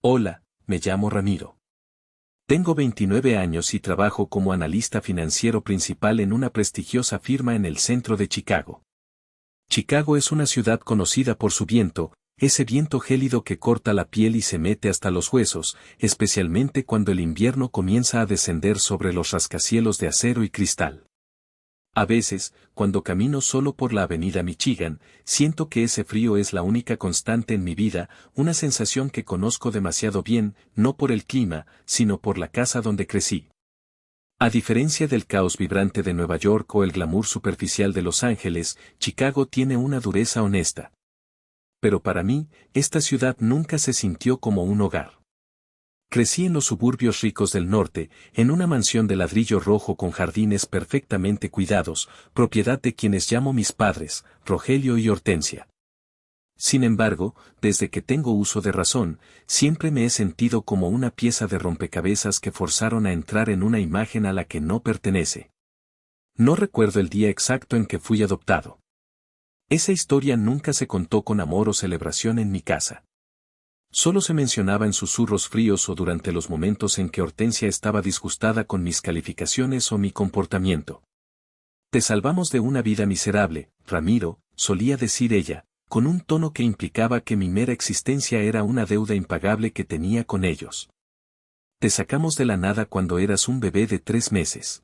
Hola, me llamo Ramiro. Tengo 29 años y trabajo como analista financiero principal en una prestigiosa firma en el centro de Chicago. Chicago es una ciudad conocida por su viento, ese viento gélido que corta la piel y se mete hasta los huesos, especialmente cuando el invierno comienza a descender sobre los rascacielos de acero y cristal. A veces, cuando camino solo por la avenida Michigan, siento que ese frío es la única constante en mi vida, una sensación que conozco demasiado bien, no por el clima, sino por la casa donde crecí. A diferencia del caos vibrante de Nueva York o el glamour superficial de Los Ángeles, Chicago tiene una dureza honesta. Pero para mí, esta ciudad nunca se sintió como un hogar. Crecí en los suburbios ricos del norte, en una mansión de ladrillo rojo con jardines perfectamente cuidados, propiedad de quienes llamo mis padres, Rogelio y Hortensia. Sin embargo, desde que tengo uso de razón, siempre me he sentido como una pieza de rompecabezas que forzaron a entrar en una imagen a la que no pertenece. No recuerdo el día exacto en que fui adoptado. Esa historia nunca se contó con amor o celebración en mi casa. Solo se mencionaba en susurros fríos o durante los momentos en que Hortensia estaba disgustada con mis calificaciones o mi comportamiento. Te salvamos de una vida miserable, Ramiro, solía decir ella, con un tono que implicaba que mi mera existencia era una deuda impagable que tenía con ellos. Te sacamos de la nada cuando eras un bebé de 3 meses.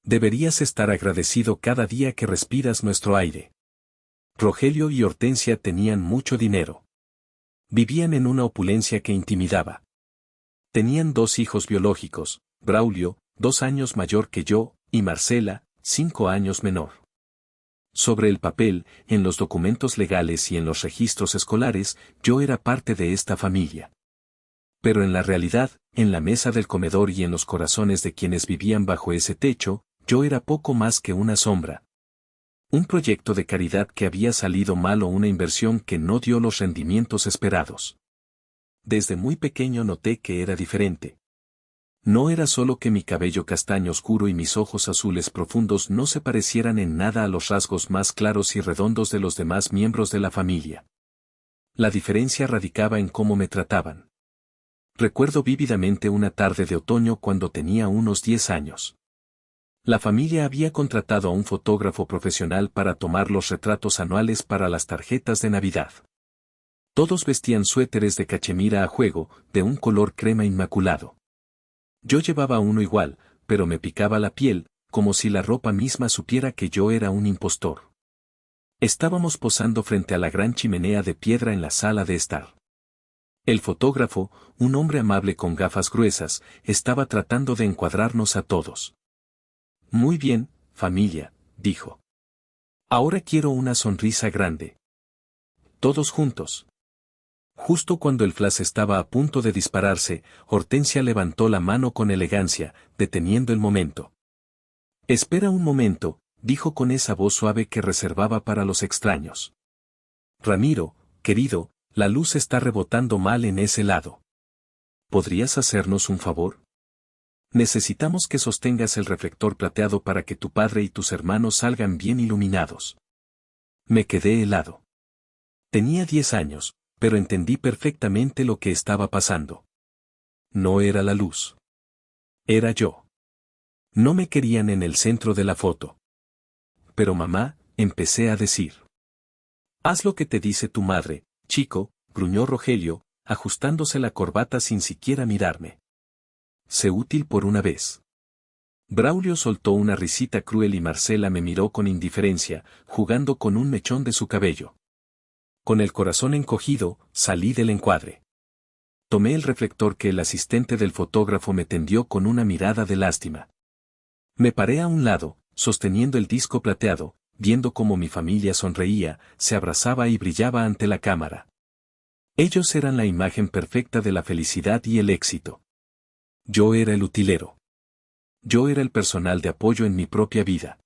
Deberías estar agradecido cada día que respiras nuestro aire. Rogelio y Hortensia tenían mucho dinero. Vivían en una opulencia que intimidaba. Tenían 2 hijos biológicos, Braulio, 2 años mayor que yo, y Marcela, 5 años menor. Sobre el papel, en los documentos legales y en los registros escolares, yo era parte de esta familia. Pero en la realidad, en la mesa del comedor y en los corazones de quienes vivían bajo ese techo, yo era poco más que una sombra. Un proyecto de caridad que había salido mal o una inversión que no dio los rendimientos esperados. Desde muy pequeño noté que era diferente. No era solo que mi cabello castaño oscuro y mis ojos azules profundos no se parecieran en nada a los rasgos más claros y redondos de los demás miembros de la familia. La diferencia radicaba en cómo me trataban. Recuerdo vívidamente una tarde de otoño cuando tenía unos 10 años. La familia había contratado a un fotógrafo profesional para tomar los retratos anuales para las tarjetas de Navidad. Todos vestían suéteres de cachemira a juego, de un color crema inmaculado. Yo llevaba uno igual, pero me picaba la piel, como si la ropa misma supiera que yo era un impostor. Estábamos posando frente a la gran chimenea de piedra en la sala de estar. El fotógrafo, un hombre amable con gafas gruesas, estaba tratando de encuadrarnos a todos. Muy bien, familia, dijo. Ahora quiero una sonrisa grande. Todos juntos. Justo cuando el flash estaba a punto de dispararse, Hortensia levantó la mano con elegancia, deteniendo el momento. Espera un momento, dijo con esa voz suave que reservaba para los extraños. Ramiro, querido, la luz está rebotando mal en ese lado. ¿Podrías hacernos un favor? Necesitamos que sostengas el reflector plateado para que tu padre y tus hermanos salgan bien iluminados. Me quedé helado. Tenía 10 años, pero entendí perfectamente lo que estaba pasando. No era la luz. Era yo. No me querían en el centro de la foto. Pero mamá, empecé a decir. Haz lo que te dice tu madre, chico, gruñó Rogelio, ajustándose la corbata sin siquiera mirarme. Sé útil por una vez. Braulio soltó una risita cruel y Marcela me miró con indiferencia, jugando con un mechón de su cabello. Con el corazón encogido, salí del encuadre. Tomé el reflector que el asistente del fotógrafo me tendió con una mirada de lástima. Me paré a un lado, sosteniendo el disco plateado, viendo cómo mi familia sonreía, se abrazaba y brillaba ante la cámara. Ellos eran la imagen perfecta de la felicidad y el éxito. Yo era el utilero. Yo era el personal de apoyo en mi propia vida.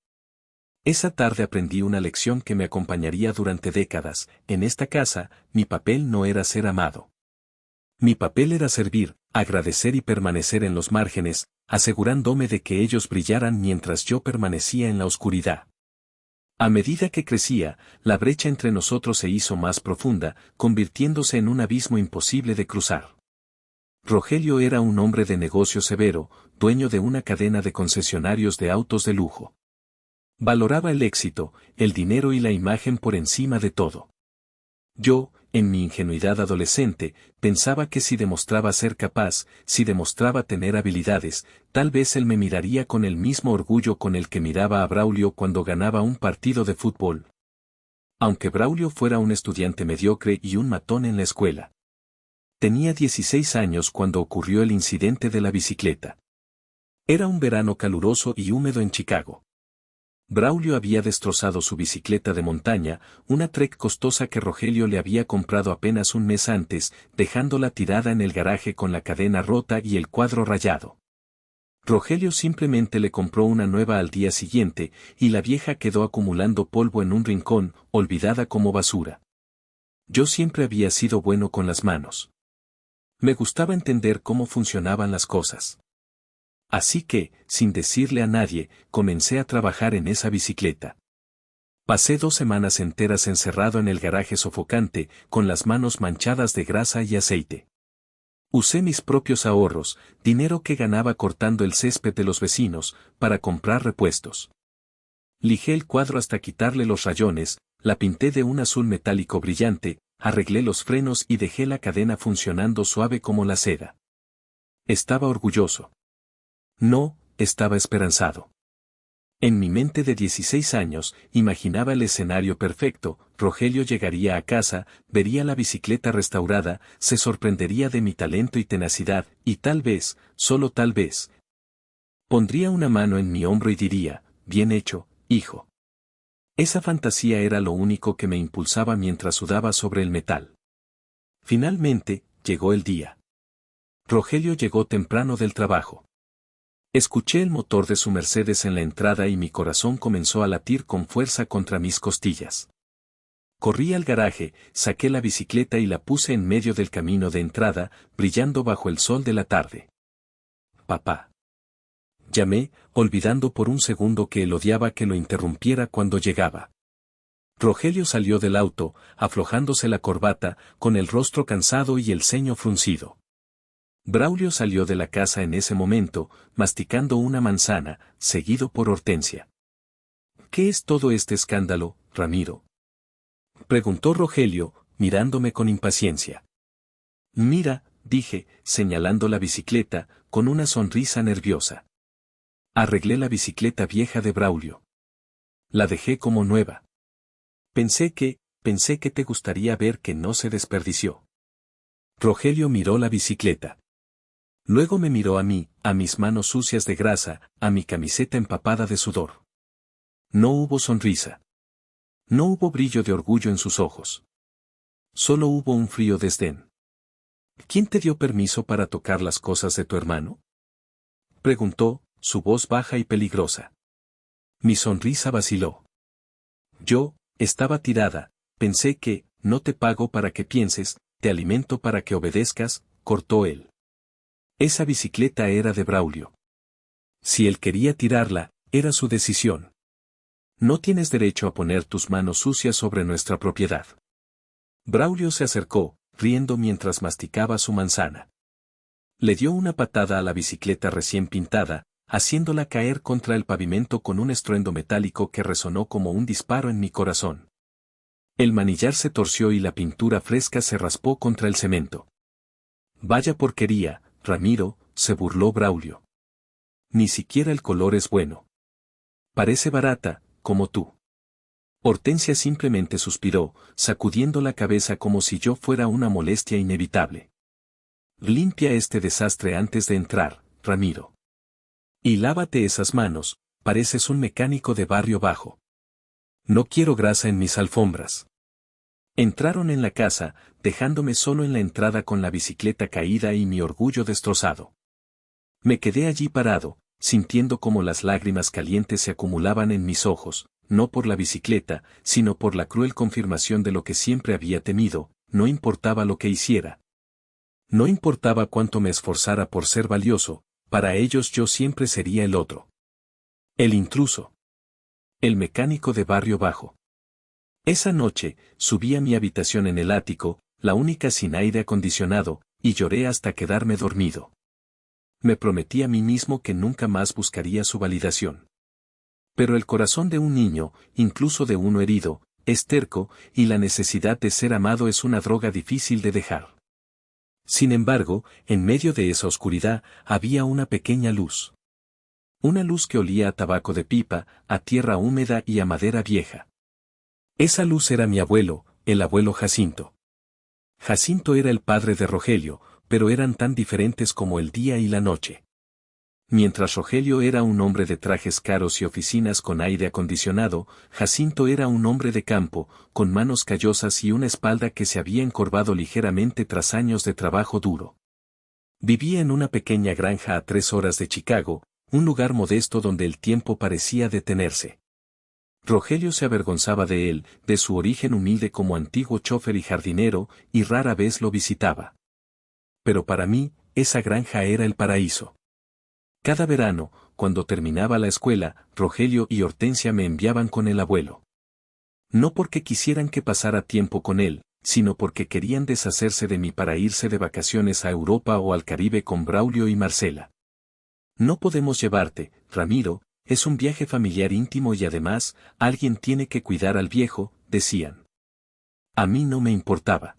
Esa tarde aprendí una lección que me acompañaría durante décadas. En esta casa, mi papel no era ser amado. Mi papel era servir, agradecer y permanecer en los márgenes, asegurándome de que ellos brillaran mientras yo permanecía en la oscuridad. A medida que crecía, la brecha entre nosotros se hizo más profunda, convirtiéndose en un abismo imposible de cruzar. Rogelio era un hombre de negocio severo, dueño de una cadena de concesionarios de autos de lujo. Valoraba el éxito, el dinero y la imagen por encima de todo. Yo, en mi ingenuidad adolescente, pensaba que si demostraba ser capaz, si demostraba tener habilidades, tal vez él me miraría con el mismo orgullo con el que miraba a Braulio cuando ganaba un partido de fútbol. Aunque Braulio fuera un estudiante mediocre y un matón en la escuela. Tenía 16 años cuando ocurrió el incidente de la bicicleta. Era un verano caluroso y húmedo en Chicago. Braulio había destrozado su bicicleta de montaña, una Trek costosa que Rogelio le había comprado apenas un mes antes, dejándola tirada en el garaje con la cadena rota y el cuadro rayado. Rogelio simplemente le compró una nueva al día siguiente, y la vieja quedó acumulando polvo en un rincón, olvidada como basura. Yo siempre había sido bueno con las manos. Me gustaba entender cómo funcionaban las cosas. Así que, sin decirle a nadie, comencé a trabajar en esa bicicleta. Pasé 2 semanas enteras encerrado en el garaje sofocante, con las manos manchadas de grasa y aceite. Usé mis propios ahorros, dinero que ganaba cortando el césped de los vecinos, para comprar repuestos. Lijé el cuadro hasta quitarle los rayones, la pinté de un azul metálico brillante, arreglé los frenos y dejé la cadena funcionando suave como la seda. Estaba orgulloso. No, estaba esperanzado. En mi mente de 16 años, imaginaba el escenario perfecto: Rogelio llegaría a casa, vería la bicicleta restaurada, se sorprendería de mi talento y tenacidad, y tal vez, solo tal vez, pondría una mano en mi hombro y diría: bien hecho, hijo. Esa fantasía era lo único que me impulsaba mientras sudaba sobre el metal. Finalmente, llegó el día. Rogelio llegó temprano del trabajo. Escuché el motor de su Mercedes en la entrada y mi corazón comenzó a latir con fuerza contra mis costillas. Corrí al garaje, saqué la bicicleta y la puse en medio del camino de entrada, brillando bajo el sol de la tarde. Papá. Llamé, olvidando por un segundo que él odiaba que lo interrumpiera cuando llegaba. Rogelio salió del auto, aflojándose la corbata, con el rostro cansado y el ceño fruncido. Braulio salió de la casa en ese momento, masticando una manzana, seguido por Hortensia. ¿Qué es todo este escándalo, Ramiro?, preguntó Rogelio, mirándome con impaciencia. Mira, dije, señalando la bicicleta, con una sonrisa nerviosa. Arreglé la bicicleta vieja de Braulio. La dejé como nueva. Pensé que te gustaría ver que no se desperdició. Rogelio miró la bicicleta. Luego me miró a mí, a mis manos sucias de grasa, a mi camiseta empapada de sudor. No hubo sonrisa. No hubo brillo de orgullo en sus ojos. Solo hubo un frío desdén. ¿Quién te dio permiso para tocar las cosas de tu hermano?, preguntó, su voz baja y peligrosa. Mi sonrisa vaciló. Yo, estaba tirada, pensé que, no te pago para que pienses, te alimento para que obedezcas, cortó él. Esa bicicleta era de Braulio. Si él quería tirarla, era su decisión. No tienes derecho a poner tus manos sucias sobre nuestra propiedad. Braulio se acercó, riendo mientras masticaba su manzana. Le dio una patada a la bicicleta recién pintada, haciéndola caer contra el pavimento con un estruendo metálico que resonó como un disparo en mi corazón. El manillar se torció y la pintura fresca se raspó contra el cemento. Vaya porquería, Ramiro, se burló Braulio. Ni siquiera el color es bueno. Parece barata, como tú. Hortensia simplemente suspiró, sacudiendo la cabeza como si yo fuera una molestia inevitable. Limpia este desastre antes de entrar, Ramiro. Y lávate esas manos, pareces un mecánico de barrio bajo. No quiero grasa en mis alfombras. Entraron en la casa, dejándome solo en la entrada con la bicicleta caída y mi orgullo destrozado. Me quedé allí parado, sintiendo como las lágrimas calientes se acumulaban en mis ojos, no por la bicicleta, sino por la cruel confirmación de lo que siempre había temido: no importaba lo que hiciera. No importaba cuánto me esforzara por ser valioso, para ellos yo siempre sería el otro. El intruso. El mecánico de barrio bajo. Esa noche, subí a mi habitación en el ático, la única sin aire acondicionado, y lloré hasta quedarme dormido. Me prometí a mí mismo que nunca más buscaría su validación. Pero el corazón de un niño, incluso de uno herido, es terco, y la necesidad de ser amado es una droga difícil de dejar. Sin embargo, en medio de esa oscuridad, había una pequeña luz. Una luz que olía a tabaco de pipa, a tierra húmeda y a madera vieja. Esa luz era mi abuelo, el abuelo Jacinto. Jacinto era el padre de Rogelio, pero eran tan diferentes como el día y la noche. Mientras Rogelio era un hombre de trajes caros y oficinas con aire acondicionado, Jacinto era un hombre de campo, con manos callosas y una espalda que se había encorvado ligeramente tras años de trabajo duro. Vivía en una pequeña granja a 3 horas de Chicago, un lugar modesto donde el tiempo parecía detenerse. Rogelio se avergonzaba de él, de su origen humilde como antiguo chofer y jardinero, y rara vez lo visitaba. Pero para mí, esa granja era el paraíso. Cada verano, cuando terminaba la escuela, Rogelio y Hortensia me enviaban con el abuelo. No porque quisieran que pasara tiempo con él, sino porque querían deshacerse de mí para irse de vacaciones a Europa o al Caribe con Braulio y Marcela. No podemos llevarte, Ramiro, es un viaje familiar íntimo y además, alguien tiene que cuidar al viejo, decían. A mí no me importaba.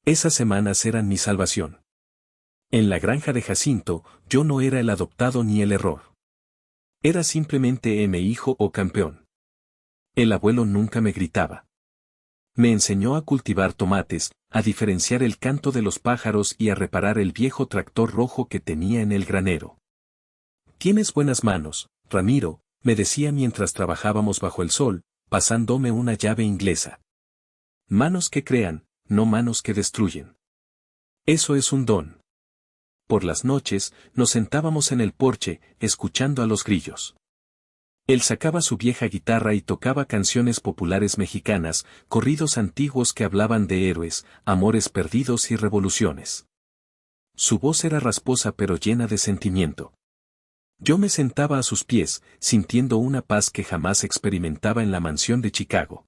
Esas semanas eran mi salvación. En la granja de Jacinto, yo no era el adoptado ni el error. Era simplemente mi hijo o campeón. El abuelo nunca me gritaba. Me enseñó a cultivar tomates, a diferenciar el canto de los pájaros y a reparar el viejo tractor rojo que tenía en el granero. Tienes buenas manos, Ramiro, me decía mientras trabajábamos bajo el sol, pasándome una llave inglesa. Manos que crean, no manos que destruyen. Eso es un don. Por las noches, nos sentábamos en el porche, escuchando a los grillos. Él sacaba su vieja guitarra y tocaba canciones populares mexicanas, corridos antiguos que hablaban de héroes, amores perdidos y revoluciones. Su voz era rasposa pero llena de sentimiento. Yo me sentaba a sus pies, sintiendo una paz que jamás experimentaba en la mansión de Chicago.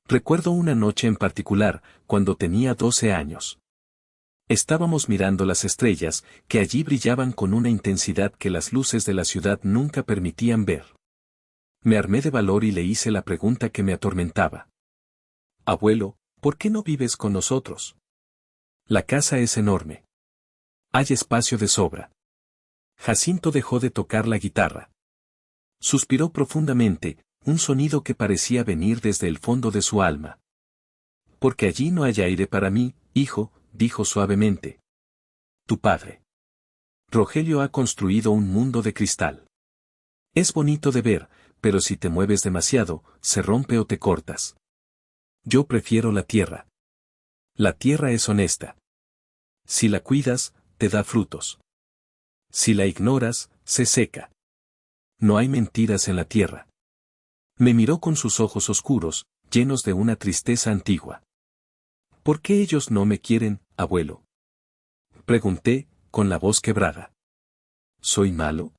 Recuerdo una noche en particular, cuando tenía 12 años. Estábamos mirando las estrellas, que allí brillaban con una intensidad que las luces de la ciudad nunca permitían ver. Me armé de valor y le hice la pregunta que me atormentaba. Abuelo, ¿por qué no vives con nosotros? La casa es enorme. Hay espacio de sobra. Jacinto dejó de tocar la guitarra. Suspiró profundamente, un sonido que parecía venir desde el fondo de su alma. Porque allí no hay aire para mí, hijo, dijo suavemente. Tu padre. Rogelio ha construido un mundo de cristal. Es bonito de ver, pero si te mueves demasiado, se rompe o te cortas. Yo prefiero la tierra. La tierra es honesta. Si la cuidas, te da frutos. Si la ignoras, se seca. No hay mentiras en la tierra. Me miró con sus ojos oscuros, llenos de una tristeza antigua. ¿Por qué ellos no me quieren, abuelo? Pregunté, con la voz quebrada. ¿Soy malo?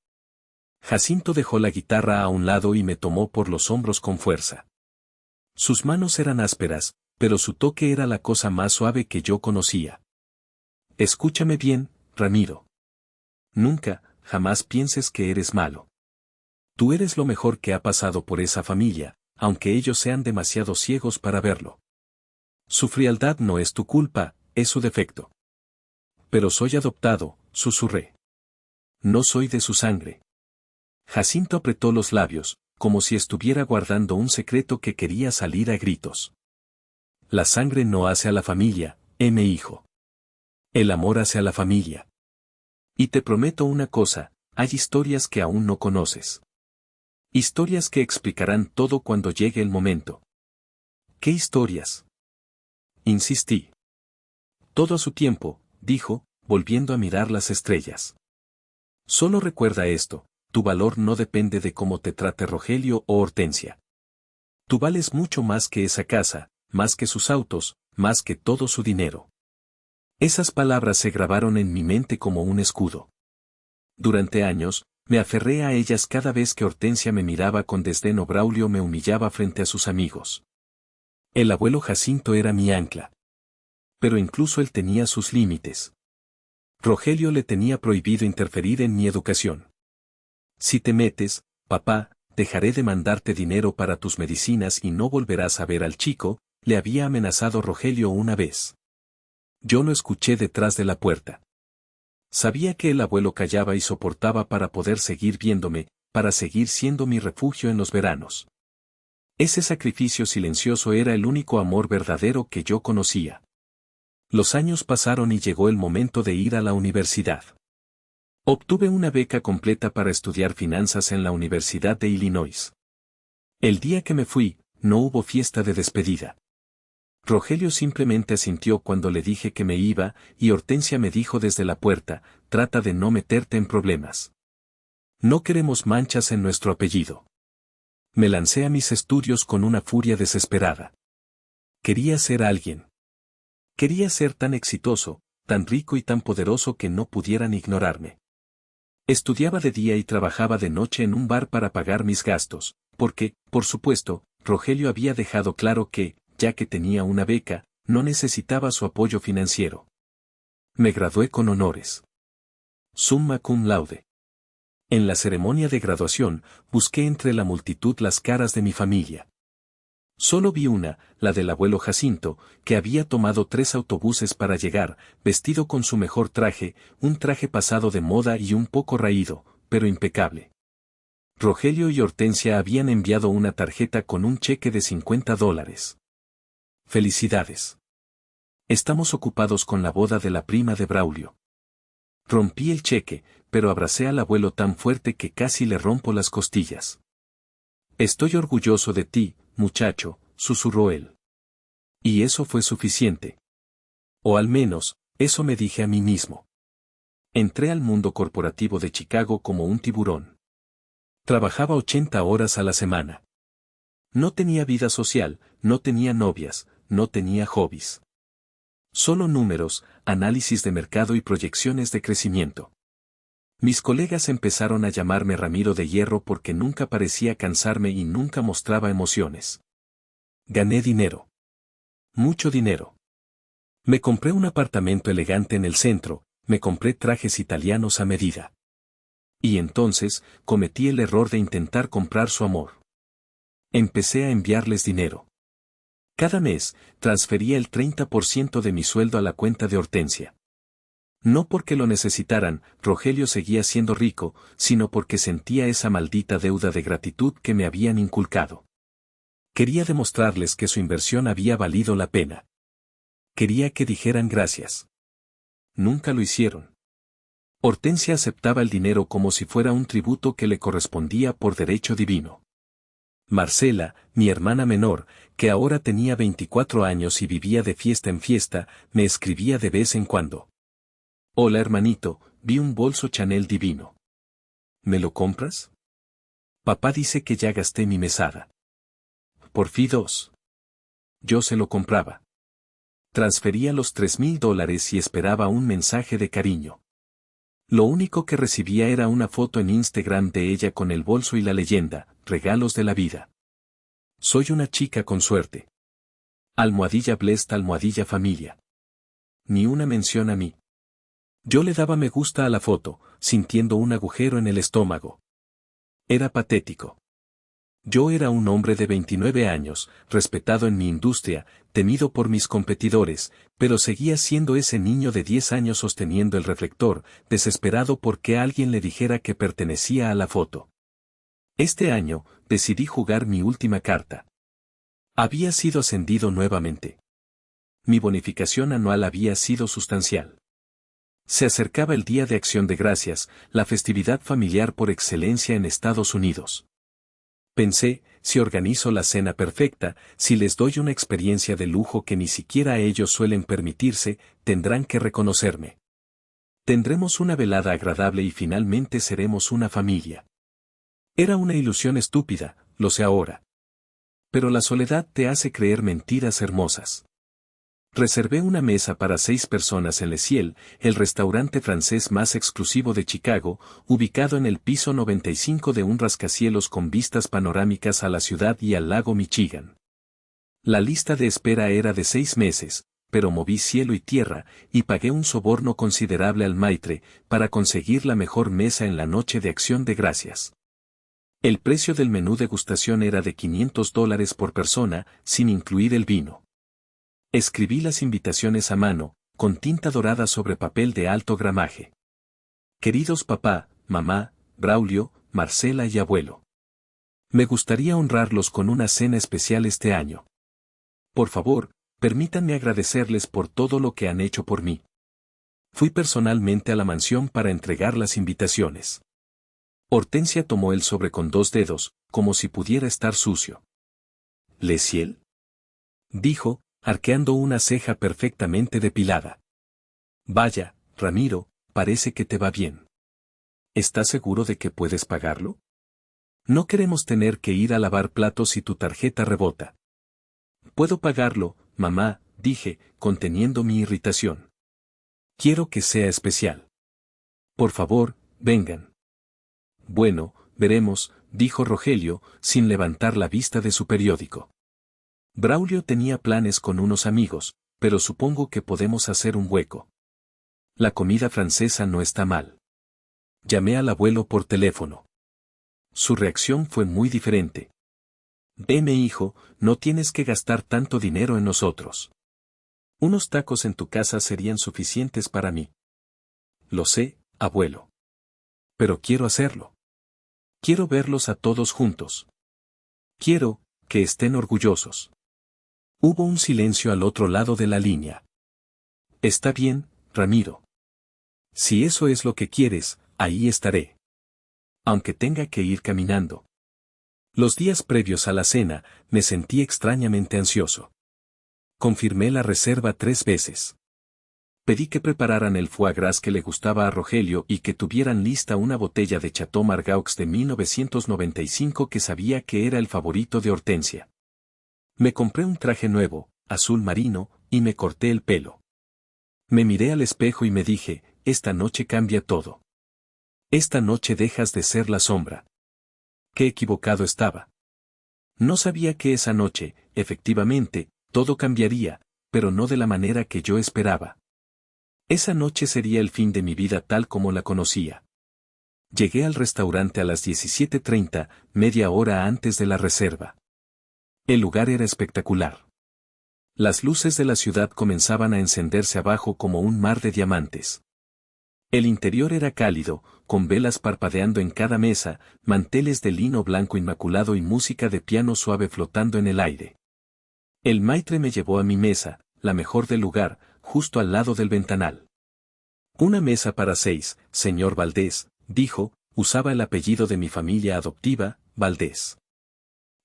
Jacinto dejó la guitarra a un lado y me tomó por los hombros con fuerza. Sus manos eran ásperas, pero su toque era la cosa más suave que yo conocía. Escúchame bien, Ramiro. Nunca, jamás pienses que eres malo. Tú eres lo mejor que ha pasado por esa familia, aunque ellos sean demasiado ciegos para verlo. Su frialdad no es tu culpa, es su defecto. Pero soy adoptado, susurré. No soy de su sangre. Jacinto apretó los labios, como si estuviera guardando un secreto que quería salir a gritos. La sangre no hace a la familia, mi hijo. El amor hace a la familia. Y te prometo una cosa, hay historias que aún no conoces. Historias que explicarán todo cuando llegue el momento. ¿Qué historias? Insistí. Todo a su tiempo, dijo, volviendo a mirar las estrellas. Solo recuerda esto, tu valor no depende de cómo te trate Rogelio o Hortensia. Tú vales mucho más que esa casa, más que sus autos, más que todo su dinero. Esas palabras se grabaron en mi mente como un escudo. Durante años, me aferré a ellas cada vez que Hortensia me miraba con desdén o Braulio me humillaba frente a sus amigos. El abuelo Jacinto era mi ancla. Pero incluso él tenía sus límites. Rogelio le tenía prohibido interferir en mi educación. Si te metes, papá, dejaré de mandarte dinero para tus medicinas y no volverás a ver al chico, le había amenazado Rogelio una vez. Yo lo escuché detrás de la puerta. Sabía que el abuelo callaba y soportaba para poder seguir viéndome, para seguir siendo mi refugio en los veranos. Ese sacrificio silencioso era el único amor verdadero que yo conocía. Los años pasaron y llegó el momento de ir a la universidad. Obtuve una beca completa para estudiar finanzas en la Universidad de Illinois. El día que me fui, no hubo fiesta de despedida. Rogelio simplemente asintió cuando le dije que me iba, y Hortensia me dijo desde la puerta, trata de no meterte en problemas. No queremos manchas en nuestro apellido. Me lancé a mis estudios con una furia desesperada. Quería ser alguien. Quería ser tan exitoso, tan rico y tan poderoso que no pudieran ignorarme. Estudiaba de día y trabajaba de noche en un bar para pagar mis gastos, porque, por supuesto, Rogelio había dejado claro que, ya que tenía una beca, no necesitaba su apoyo financiero. Me gradué con honores. Summa cum laude. En la ceremonia de graduación, busqué entre la multitud las caras de mi familia. Solo vi una, la del abuelo Jacinto, que había tomado 3 autobuses para llegar, vestido con su mejor traje, un traje pasado de moda y un poco raído, pero impecable. Rogelio y Hortensia habían enviado una tarjeta con un cheque de $50. Felicidades. Estamos ocupados con la boda de la prima de Braulio. Rompí el cheque, pero abracé al abuelo tan fuerte que casi le rompo las costillas. Estoy orgulloso de ti, muchacho, susurró él. Y eso fue suficiente. O al menos, eso me dije a mí mismo. Entré al mundo corporativo de Chicago como un tiburón. Trabajaba 80 horas a la semana. No tenía vida social, no tenía novias, no tenía hobbies. Solo números, análisis de mercado y proyecciones de crecimiento. Mis colegas empezaron a llamarme Ramiro de Hierro porque nunca parecía cansarme y nunca mostraba emociones. Gané dinero. Mucho dinero. Me compré un apartamento elegante en el centro, me compré trajes italianos a medida. Y entonces, cometí el error de intentar comprar su amor. Empecé a enviarles dinero. Cada mes, transfería el 30% de mi sueldo a la cuenta de Hortensia. No porque lo necesitaran, Rogelio seguía siendo rico, sino porque sentía esa maldita deuda de gratitud que me habían inculcado. Quería demostrarles que su inversión había valido la pena. Quería que dijeran gracias. Nunca lo hicieron. Hortensia aceptaba el dinero como si fuera un tributo que le correspondía por derecho divino. Marcela, mi hermana menor, que ahora tenía 24 años y vivía de fiesta en fiesta, me escribía de vez en cuando. Hola hermanito, vi un bolso Chanel divino. ¿Me lo compras? Papá dice que ya gasté mi mesada. Por fin 2. Yo se lo compraba. Transfería los $3,000 y esperaba un mensaje de cariño. Lo único que recibía era una foto en Instagram de ella con el bolso y la leyenda, regalos de la vida. Soy una chica con suerte. Almohadilla blessed, almohadilla familia. Ni una mención a mí. Yo le daba me gusta a la foto, sintiendo un agujero en el estómago. Era patético. Yo era un hombre de 29 años, respetado en mi industria, temido por mis competidores, pero seguía siendo ese niño de 10 años sosteniendo el reflector, desesperado porque alguien le dijera que pertenecía a la foto. Este año, decidí jugar mi última carta. Había sido ascendido nuevamente. Mi bonificación anual había sido sustancial. Se acercaba el Día de Acción de Gracias, la festividad familiar por excelencia en Estados Unidos. Pensé, si organizo la cena perfecta, si les doy una experiencia de lujo que ni siquiera ellos suelen permitirse, tendrán que reconocerme. Tendremos una velada agradable y finalmente seremos una familia. Era una ilusión estúpida, lo sé ahora. Pero la soledad te hace creer mentiras hermosas. Reservé una mesa para 6 personas en Le Ciel, el restaurante francés más exclusivo de Chicago, ubicado en el piso 95 de un rascacielos con vistas panorámicas a la ciudad y al lago Michigan. La lista de espera era de 6 meses, pero moví cielo y tierra, y pagué un soborno considerable al maitre, para conseguir la mejor mesa en la noche de Acción de Gracias. El precio del menú degustación era de $500 por persona, sin incluir el vino. Escribí las invitaciones a mano, con tinta dorada sobre papel de alto gramaje. Queridos papá, mamá, Braulio, Marcela y abuelo. Me gustaría honrarlos con una cena especial este año. Por favor, permítanme agradecerles por todo lo que han hecho por mí. Fui personalmente a la mansión para entregar las invitaciones. Hortensia tomó el sobre con 2 dedos, como si pudiera estar sucio. ¿Leciel?, dijo, arqueando una ceja perfectamente depilada. Vaya, Ramiro, parece que te va bien. ¿Estás seguro de que puedes pagarlo? No queremos tener que ir a lavar platos si tu tarjeta rebota. Puedo pagarlo, mamá, dije, conteniendo mi irritación. Quiero que sea especial. Por favor, vengan. Bueno, veremos, dijo Rogelio, sin levantar la vista de su periódico. Braulio tenía planes con unos amigos, pero supongo que podemos hacer un hueco. La comida francesa no está mal. Llamé al abuelo por teléfono. Su reacción fue muy diferente. Veme, hijo, no tienes que gastar tanto dinero en nosotros. Unos tacos en tu casa serían suficientes para mí. Lo sé, abuelo. Pero quiero hacerlo. Quiero verlos a todos juntos. Quiero que estén orgullosos. Hubo un silencio al otro lado de la línea. Está bien, Ramiro. Si eso es lo que quieres, ahí estaré. Aunque tenga que ir caminando. Los días previos a la cena, me sentí extrañamente ansioso. Confirmé la reserva 3 veces. Pedí que prepararan el foie gras que le gustaba a Rogelio y que tuvieran lista una botella de Chateau Margaux de 1995 que sabía que era el favorito de Hortensia. Me compré un traje nuevo, azul marino, y me corté el pelo. Me miré al espejo y me dije, esta noche cambia todo. Esta noche dejas de ser la sombra. Qué equivocado estaba. No sabía que esa noche, efectivamente, todo cambiaría, pero no de la manera que yo esperaba. Esa noche sería el fin de mi vida tal como la conocía. Llegué al restaurante a las 17:30, media hora antes de la reserva. El lugar era espectacular. Las luces de la ciudad comenzaban a encenderse abajo como un mar de diamantes. El interior era cálido, con velas parpadeando en cada mesa, manteles de lino blanco inmaculado y música de piano suave flotando en el aire. El maitre me llevó a mi mesa, la mejor del lugar, justo al lado del ventanal. Una mesa para 6, señor Valdés, dijo, usaba el apellido de mi familia adoptiva, Valdés.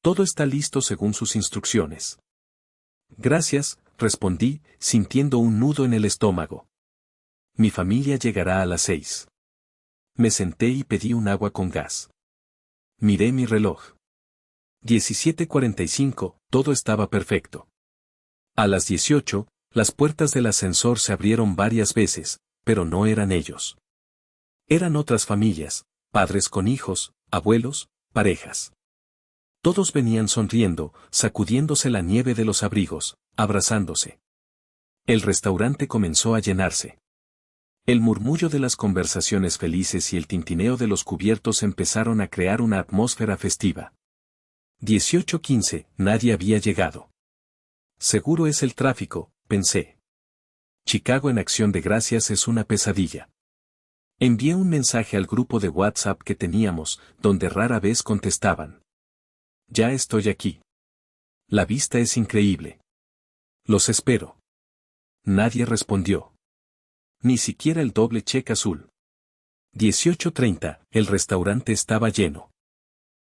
Todo está listo según sus instrucciones. Gracias, respondí, sintiendo un nudo en el estómago. Mi familia llegará a las 6. Me senté y pedí un agua con gas. Miré mi reloj. 17:45, todo estaba perfecto. A las 18, las puertas del ascensor se abrieron varias veces, pero no eran ellos. Eran otras familias, padres con hijos, abuelos, parejas. Todos venían sonriendo, sacudiéndose la nieve de los abrigos, abrazándose. El restaurante comenzó a llenarse. El murmullo de las conversaciones felices y el tintineo de los cubiertos empezaron a crear una atmósfera festiva. 18:15, nadie había llegado. Seguro es el tráfico, pensé. Chicago en Acción de Gracias es una pesadilla. Envié un mensaje al grupo de WhatsApp que teníamos, donde rara vez contestaban. Ya estoy aquí. La vista es increíble. Los espero. Nadie respondió. Ni siquiera el doble cheque azul. 18:30, el restaurante estaba lleno.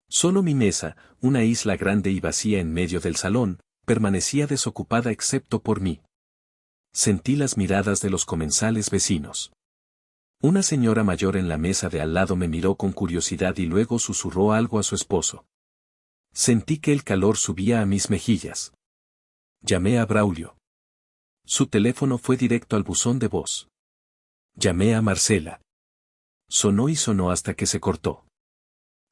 Solo mi mesa, una isla grande y vacía en medio del salón, permanecía desocupada excepto por mí. Sentí las miradas de los comensales vecinos. Una señora mayor en la mesa de al lado me miró con curiosidad y luego susurró algo a su esposo. Sentí que el calor subía a mis mejillas. Llamé a Braulio. Su teléfono fue directo al buzón de voz. Llamé a Marcela. Sonó y sonó hasta que se cortó.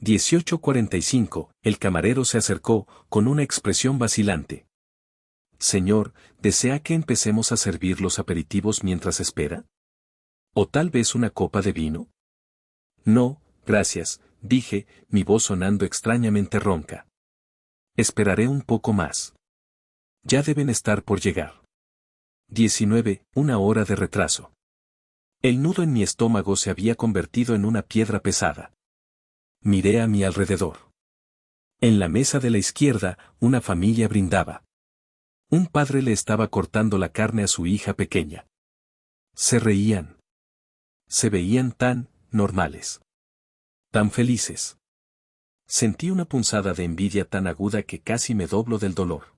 18:45, el camarero se acercó, con una expresión vacilante. Señor, ¿desea que empecemos a servir los aperitivos mientras espera? ¿O tal vez una copa de vino? No, gracias, dije, mi voz sonando extrañamente ronca. Esperaré un poco más. Ya deben estar por llegar. 19, una hora de retraso. El nudo en mi estómago se había convertido en una piedra pesada. Miré a mi alrededor. En la mesa de la izquierda, una familia brindaba. Un padre le estaba cortando la carne a su hija pequeña. Se reían. Se veían tan normales. Tan felices. Sentí una punzada de envidia tan aguda que casi me doblo del dolor.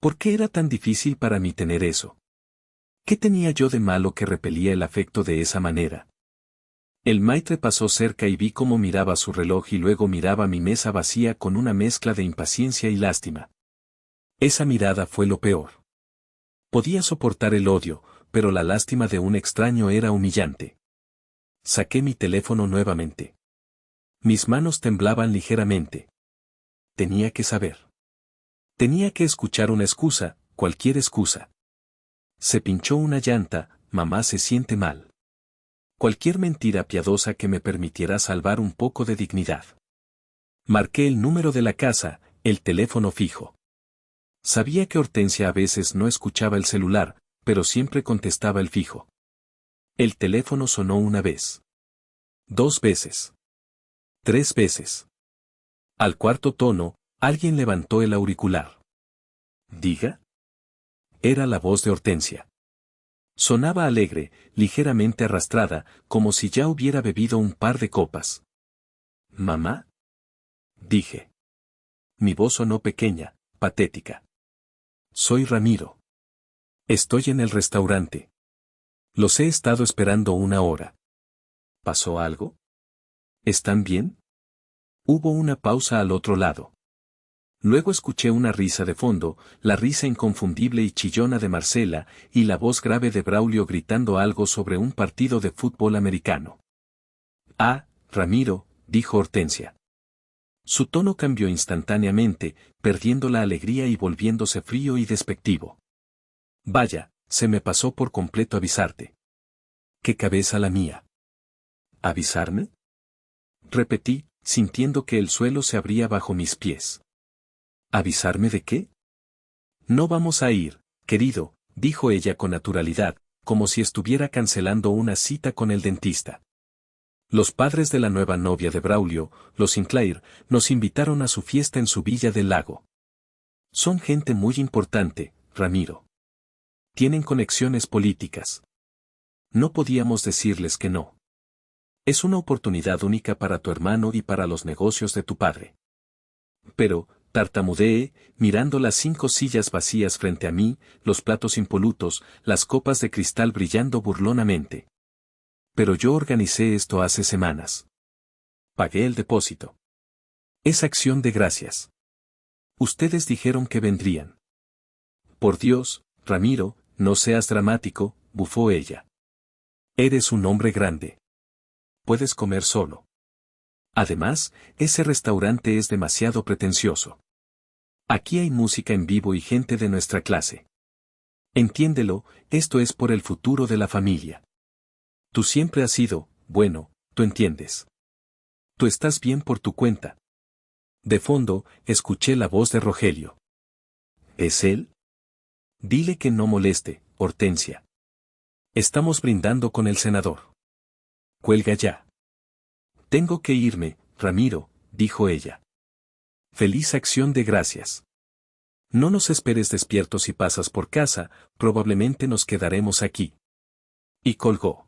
¿Por qué era tan difícil para mí tener eso? ¿Qué tenía yo de malo que repelía el afecto de esa manera? El maitre pasó cerca y vi cómo miraba su reloj y luego miraba mi mesa vacía con una mezcla de impaciencia y lástima. Esa mirada fue lo peor. Podía soportar el odio, pero la lástima de un extraño era humillante. Saqué mi teléfono nuevamente. Mis manos temblaban ligeramente. Tenía que saber. Tenía que escuchar una excusa, cualquier excusa. Se pinchó una llanta, mamá se siente mal. Cualquier mentira piadosa que me permitiera salvar un poco de dignidad. Marqué el número de la casa, el teléfono fijo. Sabía que Hortensia a veces no escuchaba el celular, pero siempre contestaba el fijo. El teléfono sonó una vez. 2 veces. 3 veces. Al cuarto tono, alguien levantó el auricular. ¿Diga? Era la voz de Hortensia. Sonaba alegre, ligeramente arrastrada, como si ya hubiera bebido un par de copas. ¿Mamá? Dije. Mi voz sonó pequeña, patética. Soy Ramiro. Estoy en el restaurante. Los he estado esperando 1 hora. ¿Pasó algo? ¿Están bien? Hubo una pausa al otro lado. Luego escuché una risa de fondo, la risa inconfundible y chillona de Marcela, y la voz grave de Braulio gritando algo sobre un partido de fútbol americano. Ah, Ramiro, dijo Hortensia. Su tono cambió instantáneamente, perdiendo la alegría y volviéndose frío y despectivo. Vaya, se me pasó por completo avisarte. ¿Qué cabeza la mía? ¿Avisarme? Repetí, sintiendo que el suelo se abría bajo mis pies. ¿Avisarme de qué? No vamos a ir, querido, dijo ella con naturalidad, como si estuviera cancelando una cita con el dentista. Los padres de la nueva novia de Braulio, los Sinclair, nos invitaron a su fiesta en su villa del lago. Son gente muy importante, Ramiro. Tienen conexiones políticas. No podíamos decirles que no. Es una oportunidad única para tu hermano y para los negocios de tu padre. Pero, tartamudeé, mirando las 5 sillas vacías frente a mí, los platos impolutos, las copas de cristal brillando burlonamente. Pero yo organicé esto hace semanas. Pagué el depósito. Es acción de gracias. Ustedes dijeron que vendrían. Por Dios, Ramiro, no seas dramático, bufó ella. Eres un hombre grande. Puedes comer solo. Además, ese restaurante es demasiado pretencioso. Aquí hay música en vivo y gente de nuestra clase. Entiéndelo, esto es por el futuro de la familia. Tú siempre has sido, bueno, tú entiendes. Tú estás bien por tu cuenta. De fondo, escuché la voz de Rogelio. ¿Es él? Dile que no moleste, Hortensia. Estamos brindando con el senador. Cuelga ya. Tengo que irme, Ramiro, dijo ella. Feliz acción de gracias. No nos esperes despiertos si pasas por casa, probablemente nos quedaremos aquí. Y colgó.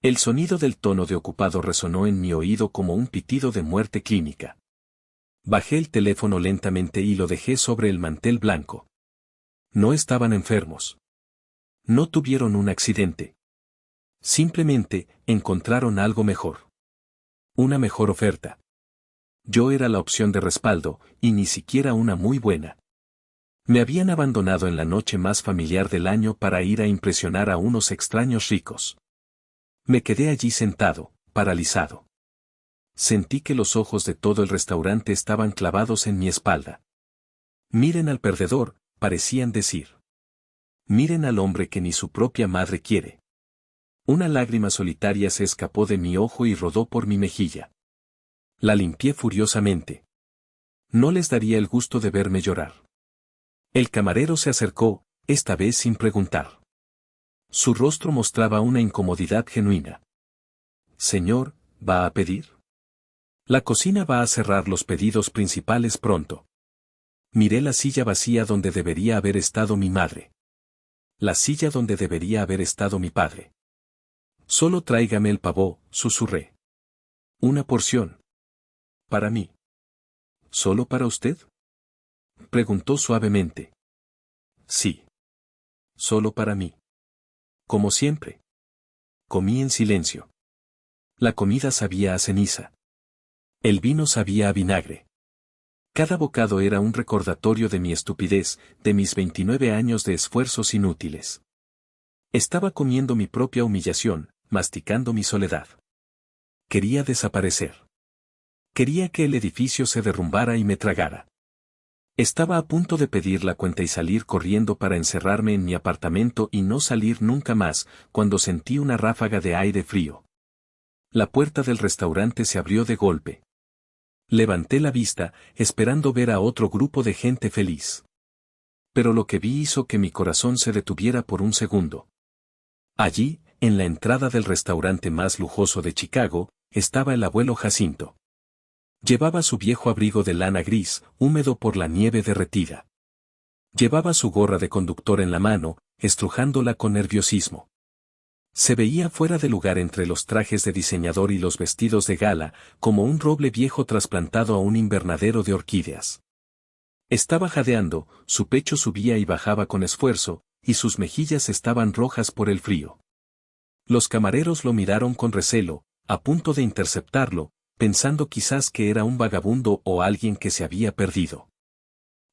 El sonido del tono de ocupado resonó en mi oído como un pitido de muerte clínica. Bajé el teléfono lentamente y lo dejé sobre el mantel blanco. No estaban enfermos. No tuvieron un accidente. Simplemente, encontraron algo mejor. Una mejor oferta. Yo era la opción de respaldo, y ni siquiera una muy buena. Me habían abandonado en la noche más familiar del año para ir a impresionar a unos extraños ricos. Me quedé allí sentado, paralizado. Sentí que los ojos de todo el restaurante estaban clavados en mi espalda. Miren al perdedor, parecían decir. Miren al hombre que ni su propia madre quiere. Una lágrima solitaria se escapó de mi ojo y rodó por mi mejilla. La limpié furiosamente. No les daría el gusto de verme llorar. El camarero se acercó, esta vez sin preguntar. Su rostro mostraba una incomodidad genuina. Señor, ¿va a pedir? La cocina va a cerrar los pedidos principales pronto. Miré la silla vacía donde debería haber estado mi madre. La silla donde debería haber estado mi padre. Solo tráigame el pavó, susurré. Una porción. Para mí. ¿Solo para usted? Preguntó suavemente. Sí. Solo para mí. Como siempre. Comí en silencio. La comida sabía a ceniza. El vino sabía a vinagre. Cada bocado era un recordatorio de mi estupidez, de mis 29 años de esfuerzos inútiles. Estaba comiendo mi propia humillación, masticando mi soledad. Quería desaparecer. Quería que el edificio se derrumbara y me tragara. Estaba a punto de pedir la cuenta y salir corriendo para encerrarme en mi apartamento y no salir nunca más, cuando sentí una ráfaga de aire frío. La puerta del restaurante se abrió de golpe. Levanté la vista, esperando ver a otro grupo de gente feliz. Pero lo que vi hizo que mi corazón se detuviera por un segundo. Allí, en la entrada del restaurante más lujoso de Chicago, estaba el abuelo Jacinto. Llevaba su viejo abrigo de lana gris, húmedo por la nieve derretida. Llevaba su gorra de conductor en la mano, estrujándola con nerviosismo. Se veía fuera de lugar entre los trajes de diseñador y los vestidos de gala, como un roble viejo trasplantado a un invernadero de orquídeas. Estaba jadeando, su pecho subía y bajaba con esfuerzo, y sus mejillas estaban rojas por el frío. Los camareros lo miraron con recelo, a punto de interceptarlo, pensando quizás que era un vagabundo o alguien que se había perdido.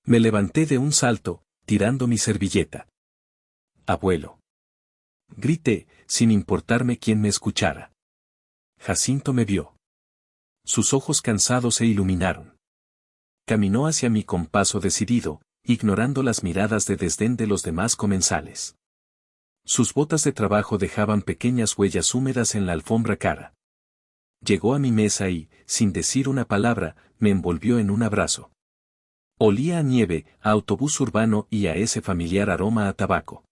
Me levanté de un salto, tirando mi servilleta. «Abuelo». Grité, sin importarme quién me escuchara. Jacinto me vio. Sus ojos cansados se iluminaron. Caminó hacia mí con paso decidido, ignorando las miradas de desdén de los demás comensales. Sus botas de trabajo dejaban pequeñas huellas húmedas en la alfombra cara. Llegó a mi mesa y, sin decir una palabra, me envolvió en un abrazo. Olía a nieve, a autobús urbano y a ese familiar aroma a tabaco.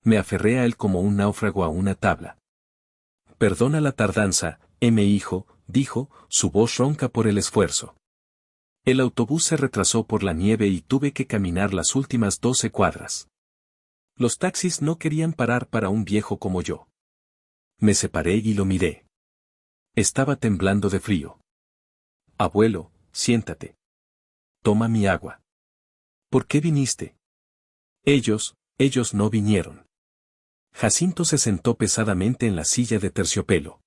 Me aferré a él como un náufrago a una tabla. «Perdona la tardanza, hijo», dijo, su voz ronca por el esfuerzo. El autobús se retrasó por la nieve y tuve que caminar las últimas 12 cuadras. Los taxis no querían parar para un viejo como yo. Me separé y lo miré. Estaba temblando de frío. «Abuelo, siéntate. Toma mi agua». «¿Por qué viniste?» Ellos no vinieron». Jacinto se sentó pesadamente en la silla de terciopelo.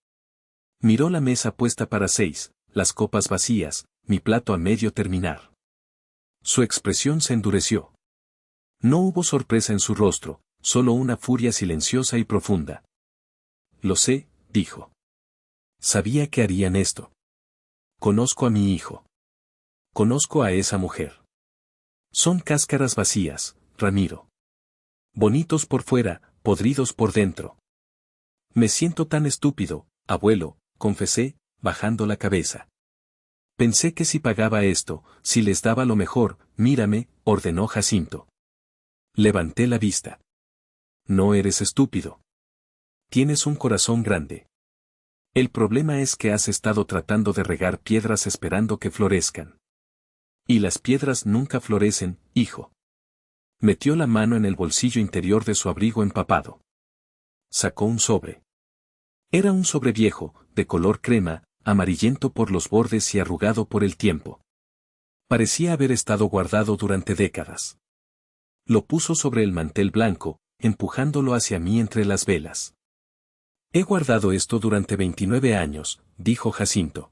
Miró la mesa puesta para 6, las copas vacías, mi plato a medio terminar. Su expresión se endureció. No hubo sorpresa en su rostro, solo una furia silenciosa y profunda. «Lo sé», dijo. «Sabía que harían esto. Conozco a mi hijo. Conozco a esa mujer. Son cáscaras vacías, Ramiro. Bonitos por fuera, podridos por dentro. Me siento tan estúpido, abuelo», confesé, bajando la cabeza. «Pensé que si pagaba esto, si les daba lo mejor, mírame», ordenó Jacinto. Levanté la vista. «No eres estúpido. Tienes un corazón grande. El problema es que has estado tratando de regar piedras esperando que florezcan. Y las piedras nunca florecen, hijo». Metió la mano en el bolsillo interior de su abrigo empapado. Sacó un sobre. Era un sobre viejo, de color crema, amarillento por los bordes y arrugado por el tiempo. Parecía haber estado guardado durante décadas. Lo puso sobre el mantel blanco, empujándolo hacia mí entre las velas. «He guardado esto durante 29 años», dijo Jacinto.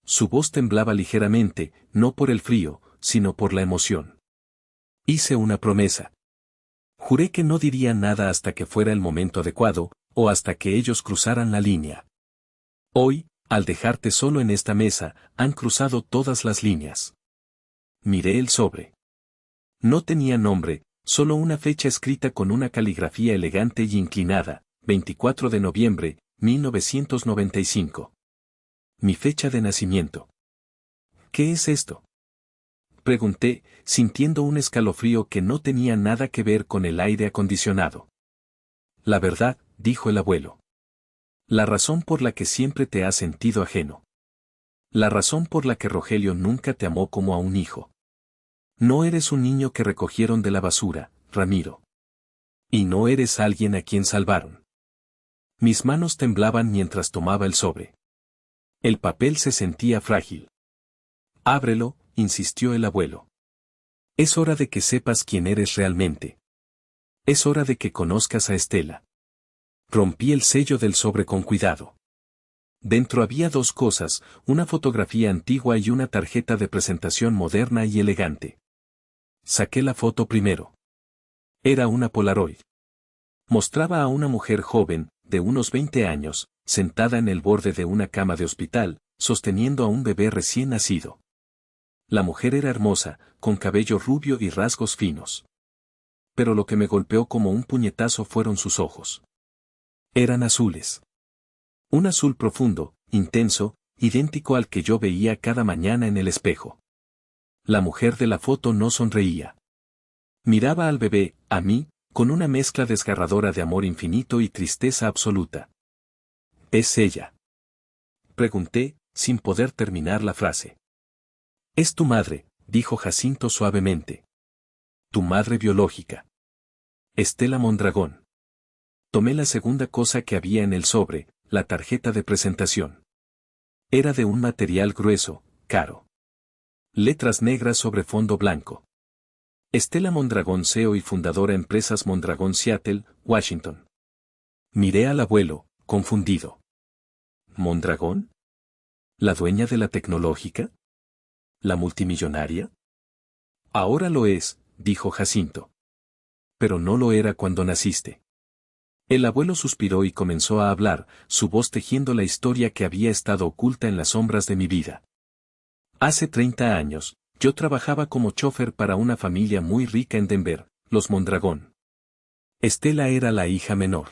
Su voz temblaba ligeramente, no por el frío, sino por la emoción. «Hice una promesa. Juré que no diría nada hasta que fuera el momento adecuado, o hasta que ellos cruzaran la línea. Hoy, al dejarte solo en esta mesa, han cruzado todas las líneas». Miré el sobre. No tenía nombre, solo una fecha escrita con una caligrafía elegante y inclinada, 24 de noviembre, 1995. Mi fecha de nacimiento. ¿Qué es esto? Pregunté, sintiendo un escalofrío que no tenía nada que ver con el aire acondicionado. La verdad, dijo el abuelo. La razón por la que siempre te has sentido ajeno. La razón por la que Rogelio nunca te amó como a un hijo. No eres un niño que recogieron de la basura, Ramiro. Y no eres alguien a quien salvaron. Mis manos temblaban mientras tomaba el sobre. El papel se sentía frágil. Ábrelo, insistió el abuelo. Es hora de que sepas quién eres realmente. Es hora de que conozcas a Estela. Rompí el sello del sobre con cuidado. Dentro había dos cosas, una fotografía antigua y una tarjeta de presentación moderna y elegante. Saqué la foto primero. Era una Polaroid. Mostraba a una mujer joven, de unos 20 años, sentada en el borde de una cama de hospital, sosteniendo a un bebé recién nacido. La mujer era hermosa, con cabello rubio y rasgos finos. Pero lo que me golpeó como un puñetazo fueron sus ojos. Eran azules. Un azul profundo, intenso, idéntico al que yo veía cada mañana en el espejo. La mujer de la foto no sonreía. Miraba al bebé, a mí, con una mezcla desgarradora de amor infinito y tristeza absoluta. ¿Es ella? Pregunté, sin poder terminar la frase. Es tu madre, dijo Jacinto suavemente. Tu madre biológica. Estela Mondragón. Tomé la segunda cosa que había en el sobre, la tarjeta de presentación. Era de un material grueso, caro. Letras negras sobre fondo blanco. Estela Mondragón, CEO y fundadora Empresas Mondragón, Seattle, Washington. Miré al abuelo, confundido. ¿Mondragón? ¿La dueña de la tecnológica? ¿La multimillonaria? Ahora lo es, dijo Jacinto. Pero no lo era cuando naciste. El abuelo suspiró y comenzó a hablar, su voz tejiendo la historia que había estado oculta en las sombras de mi vida. Hace 30 años, yo trabajaba como chofer para una familia muy rica en Denver, los Mondragón. Estela era la hija menor.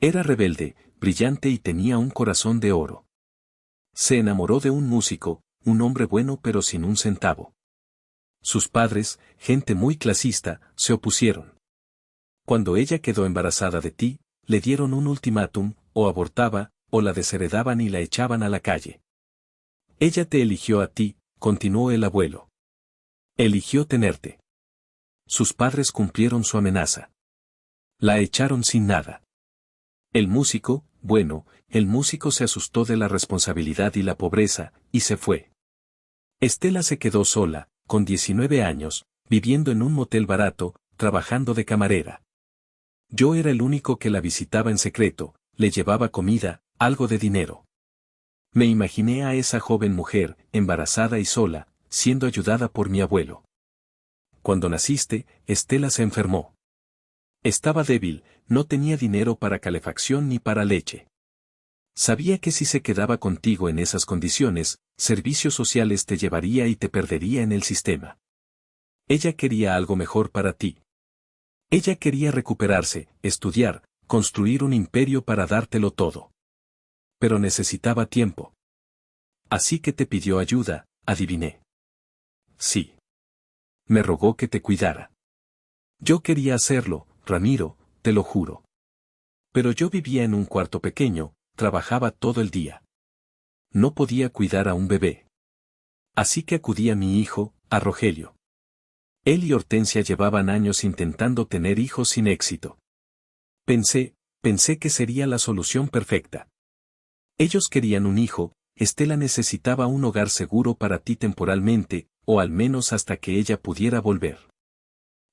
Era rebelde, brillante y tenía un corazón de oro. Se enamoró de un músico, un hombre bueno pero sin un centavo. Sus padres, gente muy clasista, se opusieron. Cuando ella quedó embarazada de ti, le dieron un ultimátum, o abortaba, o la desheredaban y la echaban a la calle. Ella te eligió a ti, continuó el abuelo. Eligió tenerte. Sus padres cumplieron su amenaza. La echaron sin nada. El músico, bueno, el músico se asustó de la responsabilidad y la pobreza, y se fue. Estela se quedó sola, con 19 años, viviendo en un motel barato, trabajando de camarera. Yo era el único que la visitaba en secreto, le llevaba comida, algo de dinero. Me imaginé a esa joven mujer, embarazada y sola, siendo ayudada por mi abuelo. Cuando naciste, Estela se enfermó. Estaba débil, no tenía dinero para calefacción ni para leche. Sabía que si se quedaba contigo en esas condiciones, servicios sociales te llevaría y te perdería en el sistema. Ella quería algo mejor para ti. Ella quería recuperarse, estudiar, construir un imperio para dártelo todo. Pero necesitaba tiempo. Así que te pidió ayuda, adiviné. Sí. Me rogó que te cuidara. Yo quería hacerlo, Ramiro, te lo juro. Pero yo vivía en un cuarto pequeño, trabajaba todo el día. No podía cuidar a un bebé. Así que acudí a mi hijo, a Rogelio. Él y Hortensia llevaban años intentando tener hijos sin éxito. Pensé que sería la solución perfecta. Ellos querían un hijo, Estela necesitaba un hogar seguro para ti temporalmente, o al menos hasta que ella pudiera volver.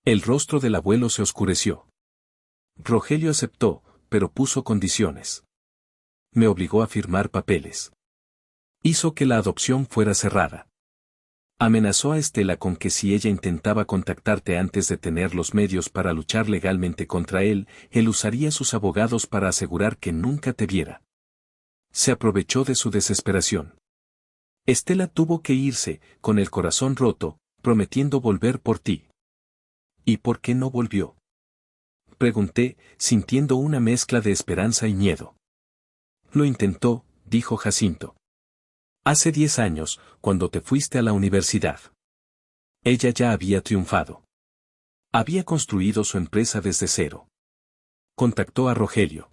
El rostro del abuelo se oscureció. Rogelio aceptó, pero puso condiciones. Me obligó a firmar papeles. Hizo que la adopción fuera cerrada. Amenazó a Estela con que si ella intentaba contactarte antes de tener los medios para luchar legalmente contra él usaría sus abogados para asegurar que nunca te viera. Se aprovechó de su desesperación. Estela tuvo que irse, con el corazón roto, prometiendo volver por ti. ¿Y por qué no volvió? Pregunté, sintiendo una mezcla de esperanza y miedo. Lo intentó, dijo Jacinto. Hace 10 años, cuando te fuiste a la universidad. Ella ya había triunfado. Había construido su empresa desde cero. Contactó a Rogelio.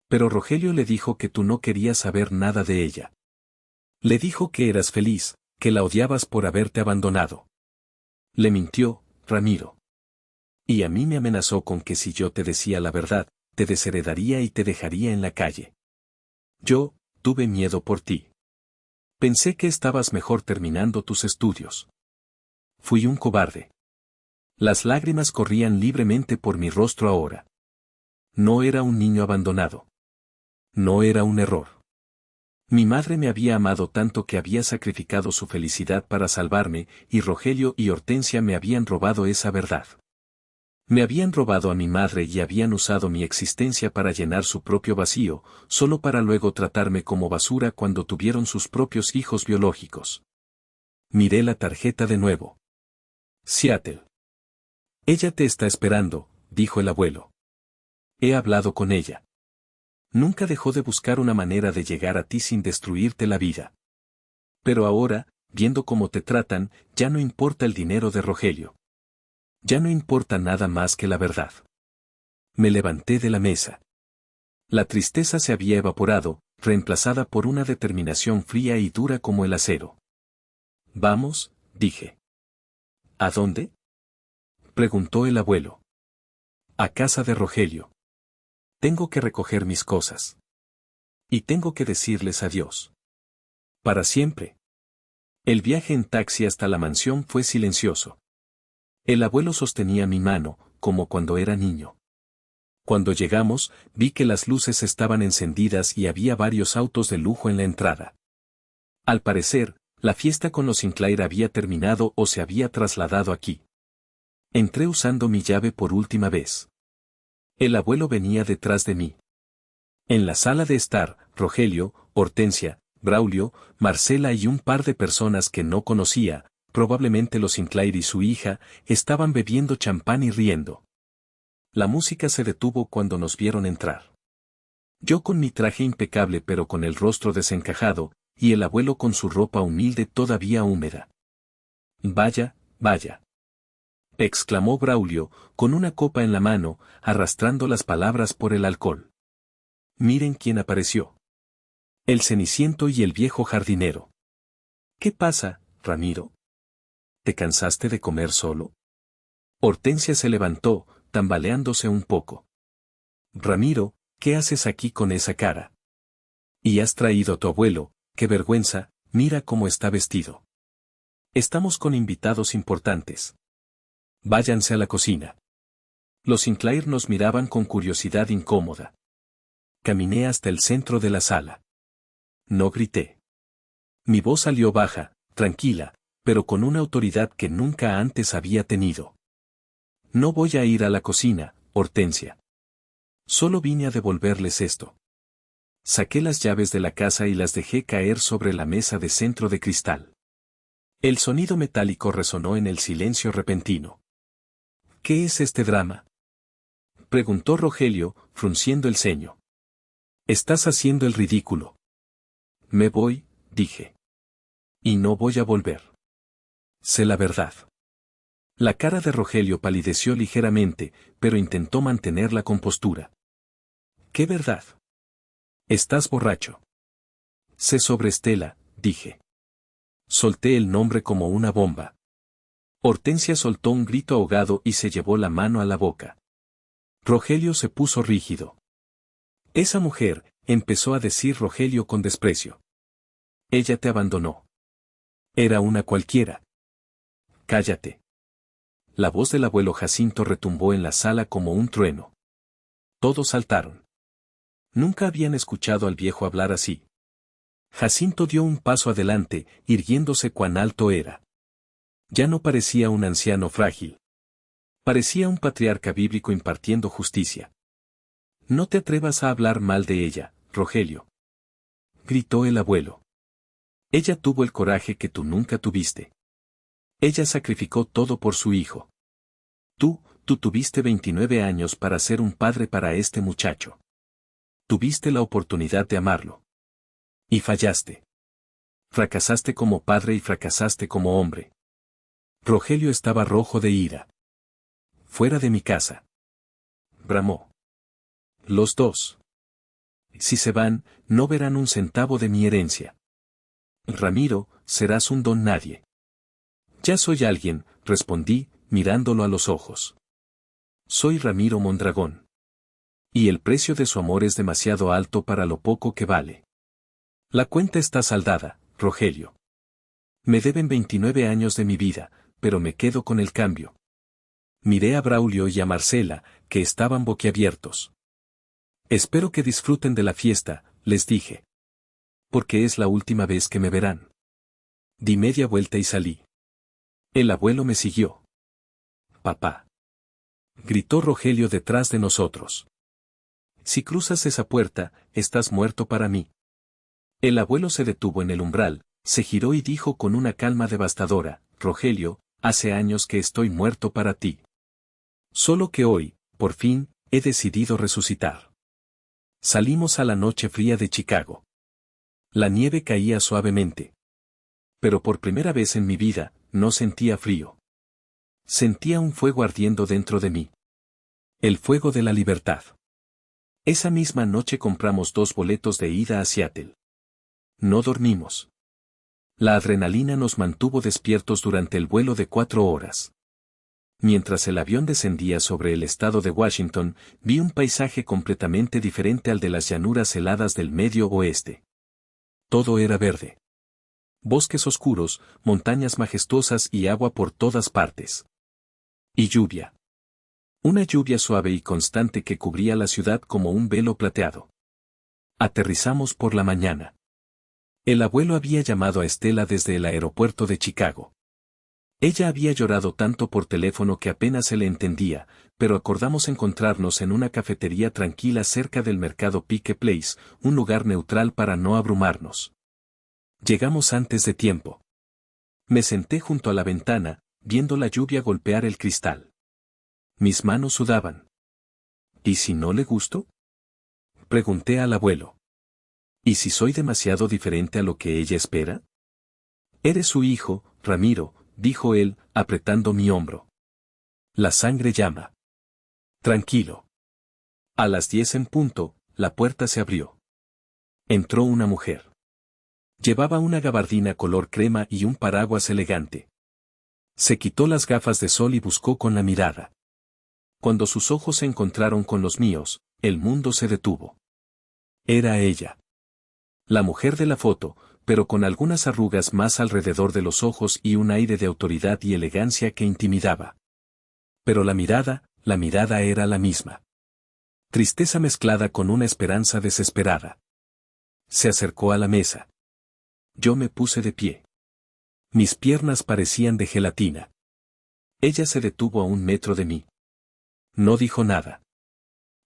Pero Rogelio le dijo que tú no querías saber nada de ella. Le dijo que eras feliz, que la odiabas por haberte abandonado. Le mintió, Ramiro. Y a mí me amenazó con que si yo te decía la verdad, te desheredaría y te dejaría en la calle. Yo, tuve miedo por ti. Pensé que estabas mejor terminando tus estudios. Fui un cobarde. Las lágrimas corrían libremente por mi rostro ahora. No era un niño abandonado. No era un error. Mi madre me había amado tanto que había sacrificado su felicidad para salvarme, y Rogelio y Hortensia me habían robado esa verdad. Me habían robado a mi madre y habían usado mi existencia para llenar su propio vacío, solo para luego tratarme como basura cuando tuvieron sus propios hijos biológicos. Miré la tarjeta de nuevo. Seattle. Ella te está esperando, dijo el abuelo. He hablado con ella. Nunca dejó de buscar una manera de llegar a ti sin destruirte la vida. Pero ahora, viendo cómo te tratan, ya no importa el dinero de Rogelio. Ya no importa nada más que la verdad. Me levanté de la mesa. La tristeza se había evaporado, reemplazada por una determinación fría y dura como el acero. Vamos, dije. ¿A dónde? Preguntó el abuelo. A casa de Rogelio. Tengo que recoger mis cosas. Y tengo que decirles adiós. Para siempre. El viaje en taxi hasta la mansión fue silencioso. El abuelo sostenía mi mano, como cuando era niño. Cuando llegamos, vi que las luces estaban encendidas y había varios autos de lujo en la entrada. Al parecer, la fiesta con los Sinclair había terminado o se había trasladado aquí. Entré usando mi llave por última vez. El abuelo venía detrás de mí. En la sala de estar, Rogelio, Hortensia, Braulio, Marcela y un par de personas que no conocía, probablemente los Sinclair y su hija, estaban bebiendo champán y riendo. La música se detuvo cuando nos vieron entrar. Yo con mi traje impecable pero con el rostro desencajado, y el abuelo con su ropa humilde todavía húmeda. Vaya, vaya. Exclamó Braulio, con una copa en la mano, arrastrando las palabras por el alcohol. Miren quién apareció. El Ceniciento y el viejo jardinero. ¿Qué pasa, Ramiro? ¿Te cansaste de comer solo? Hortensia se levantó, tambaleándose un poco. Ramiro, ¿qué haces aquí con esa cara? Y has traído a tu abuelo, qué vergüenza, mira cómo está vestido. Estamos con invitados importantes. Váyanse a la cocina. Los Sinclair nos miraban con curiosidad incómoda. Caminé hasta el centro de la sala. No grité. Mi voz salió baja, tranquila, pero con una autoridad que nunca antes había tenido. No voy a ir a la cocina, Hortensia. Solo vine a devolverles esto. Saqué las llaves de la casa y las dejé caer sobre la mesa de centro de cristal. El sonido metálico resonó en el silencio repentino. ¿Qué es este drama? Preguntó Rogelio, frunciendo el ceño. Estás haciendo el ridículo. Me voy, dije. Y no voy a volver. Sé la verdad. La cara de Rogelio palideció ligeramente, pero intentó mantener la compostura. ¿Qué verdad? Estás borracho. Sé sobre Estela, dije. Solté el nombre como una bomba. Hortensia soltó un grito ahogado y se llevó la mano a la boca. Rogelio se puso rígido. Esa mujer, empezó a decir Rogelio con desprecio. Ella te abandonó. Era una cualquiera. Cállate. La voz del abuelo Jacinto retumbó en la sala como un trueno. Todos saltaron. Nunca habían escuchado al viejo hablar así. Jacinto dio un paso adelante, irguiéndose cuán alto era. Ya no parecía un anciano frágil. Parecía un patriarca bíblico impartiendo justicia. No te atrevas a hablar mal de ella, Rogelio. Gritó el abuelo. Ella tuvo el coraje que tú nunca tuviste. Ella sacrificó todo por su hijo. Tú tuviste 29 años para ser un padre para este muchacho. Tuviste la oportunidad de amarlo. Y fallaste. Fracasaste como padre y fracasaste como hombre. Rogelio estaba rojo de ira. Fuera de mi casa. Bramó. Los dos. Si se van, no verán un centavo de mi herencia. Ramiro, serás un don nadie. Ya soy alguien, respondí, mirándolo a los ojos. Soy Ramiro Mondragón. Y el precio de su amor es demasiado alto para lo poco que vale. La cuenta está saldada, Rogelio. Me deben 29 años de mi vida, pero me quedo con el cambio. Miré a Braulio y a Marcela, que estaban boquiabiertos. Espero que disfruten de la fiesta, les dije. Porque es la última vez que me verán. Di media vuelta y salí. El abuelo me siguió. Papá. Gritó Rogelio detrás de nosotros. Si cruzas esa puerta, estás muerto para mí. El abuelo se detuvo en el umbral, se giró y dijo con una calma devastadora, Rogelio, hace años que estoy muerto para ti. Solo que hoy, por fin, he decidido resucitar. Salimos a la noche fría de Chicago. La nieve caía suavemente. Pero por primera vez en mi vida, no sentía frío. Sentía un fuego ardiendo dentro de mí. El fuego de la libertad. Esa misma noche compramos 2 boletos de ida a Seattle. No dormimos. La adrenalina nos mantuvo despiertos durante el vuelo de 4 horas. Mientras el avión descendía sobre el estado de Washington, vi un paisaje completamente diferente al de las llanuras heladas del Medio Oeste. Todo era verde. Bosques oscuros, montañas majestuosas y agua por todas partes. Y lluvia. Una lluvia suave y constante que cubría la ciudad como un velo plateado. Aterrizamos por la mañana. El abuelo había llamado a Estela desde el aeropuerto de Chicago. Ella había llorado tanto por teléfono que apenas se le entendía, pero acordamos encontrarnos en una cafetería tranquila cerca del mercado Pike Place, un lugar neutral para no abrumarnos. Llegamos antes de tiempo. Me senté junto a la ventana, viendo la lluvia golpear el cristal. Mis manos sudaban. ¿Y si no le gusto? Pregunté al abuelo. ¿Y si soy demasiado diferente a lo que ella espera? Eres su hijo, Ramiro, dijo él, apretando mi hombro. La sangre llama. Tranquilo. A las 10 en punto, la puerta se abrió. Entró una mujer. Llevaba una gabardina color crema y un paraguas elegante. Se quitó las gafas de sol y buscó con la mirada. Cuando sus ojos se encontraron con los míos, el mundo se detuvo. Era ella. La mujer de la foto, pero con algunas arrugas más alrededor de los ojos y un aire de autoridad y elegancia que intimidaba. Pero la mirada era la misma. Tristeza mezclada con una esperanza desesperada. Se acercó a la mesa. Yo me puse de pie. Mis piernas parecían de gelatina. Ella se detuvo a 1 metro de mí. No dijo nada.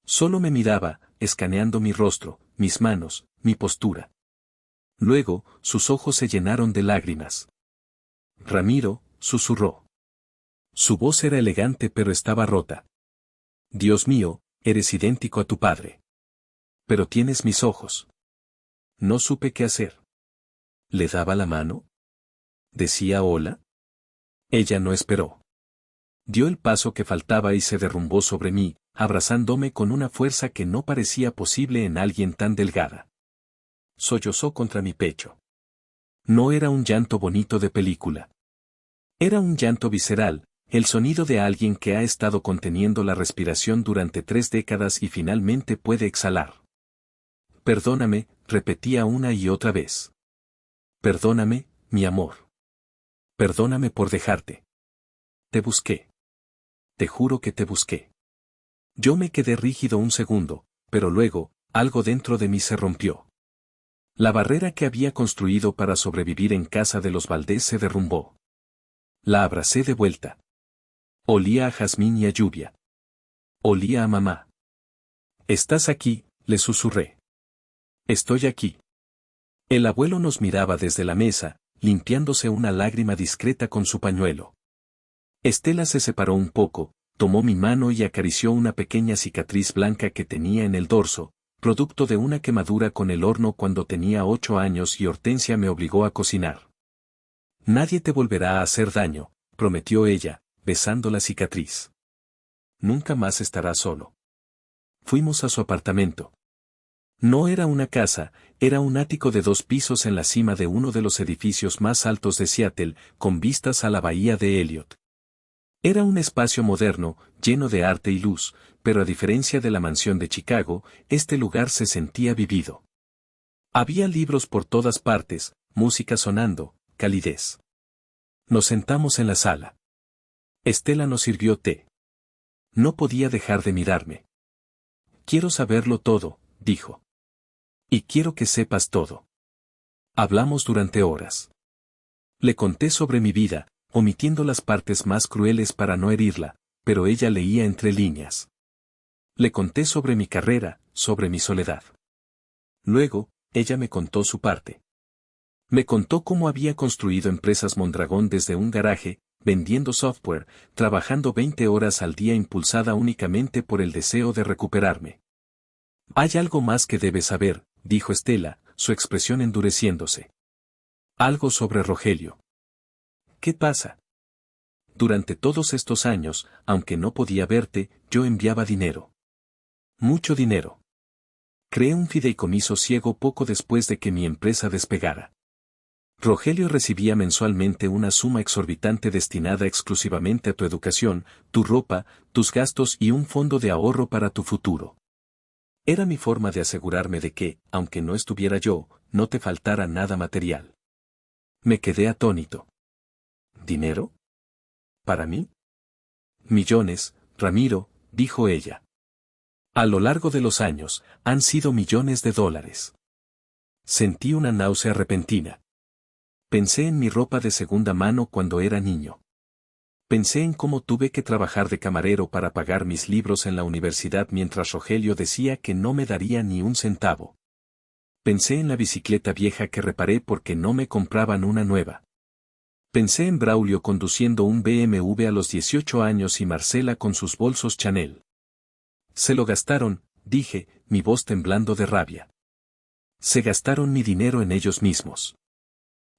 Solo me miraba, escaneando mi rostro, mis manos, mi postura. Luego, sus ojos se llenaron de lágrimas. Ramiro, susurró. Su voz era elegante pero estaba rota. Dios mío, eres idéntico a tu padre. Pero tienes mis ojos. No supe qué hacer. ¿Le daba la mano? ¿Decía hola? Ella no esperó. Dio el paso que faltaba y se derrumbó sobre mí, abrazándome con una fuerza que no parecía posible en alguien tan delgada. Sollozó contra mi pecho. No era un llanto bonito de película. Era un llanto visceral, el sonido de alguien que ha estado conteniendo la respiración durante 3 décadas y finalmente puede exhalar. Perdóname, repetía una y otra vez. Perdóname, mi amor. Perdóname por dejarte. Te busqué. Te juro que te busqué. Yo me quedé rígido un segundo, pero luego, algo dentro de mí se rompió. La barrera que había construido para sobrevivir en casa de los Valdés se derrumbó. La abracé de vuelta. Olía a jazmín y a lluvia. Olía a mamá. «Estás aquí», le susurré. «Estoy aquí». El abuelo nos miraba desde la mesa, limpiándose una lágrima discreta con su pañuelo. Estela se separó un poco, tomó mi mano y acarició una pequeña cicatriz blanca que tenía en el dorso, producto de una quemadura con el horno cuando tenía 8 años y Hortensia me obligó a cocinar. Nadie te volverá a hacer daño, prometió ella, besando la cicatriz. Nunca más estarás solo. Fuimos a su apartamento. No era una casa, era un ático de 2 pisos en la cima de uno de los edificios más altos de Seattle, con vistas a la bahía de Elliott. Era un espacio moderno, lleno de arte y luz, pero a diferencia de la mansión de Chicago, este lugar se sentía vivido. Había libros por todas partes, música sonando, calidez. Nos sentamos en la sala. Estela nos sirvió té. No podía dejar de mirarme. Quiero saberlo todo, dijo. Y quiero que sepas todo. Hablamos durante horas. Le conté sobre mi vida, omitiendo las partes más crueles para no herirla, pero ella leía entre líneas. Le conté sobre mi carrera, sobre mi soledad. Luego, ella me contó su parte. Me contó cómo había construido empresas Mondragón desde un garaje, vendiendo software, trabajando 20 horas al día impulsada únicamente por el deseo de recuperarme. Hay algo más que debes saber, dijo Estela, su expresión endureciéndose. Algo sobre Rogelio. ¿Qué pasa? Durante todos estos años, aunque no podía verte, yo enviaba dinero. Mucho dinero. Creé un fideicomiso ciego poco después de que mi empresa despegara. Rogelio recibía mensualmente una suma exorbitante destinada exclusivamente a tu educación, tu ropa, tus gastos y un fondo de ahorro para tu futuro. Era mi forma de asegurarme de que, aunque no estuviera yo, no te faltara nada material. Me quedé atónito. ¿Dinero? ¿Para mí? Millones, Ramiro, dijo ella. A lo largo de los años, han sido millones de dólares. Sentí una náusea repentina. Pensé en mi ropa de segunda mano cuando era niño. Pensé en cómo tuve que trabajar de camarero para pagar mis libros en la universidad mientras Rogelio decía que no me daría ni un centavo. Pensé en la bicicleta vieja que reparé porque no me compraban una nueva. Pensé en Braulio conduciendo un BMW a los 18 años y Marcela con sus bolsos Chanel. Se lo gastaron, dije, mi voz temblando de rabia. Se gastaron mi dinero en ellos mismos.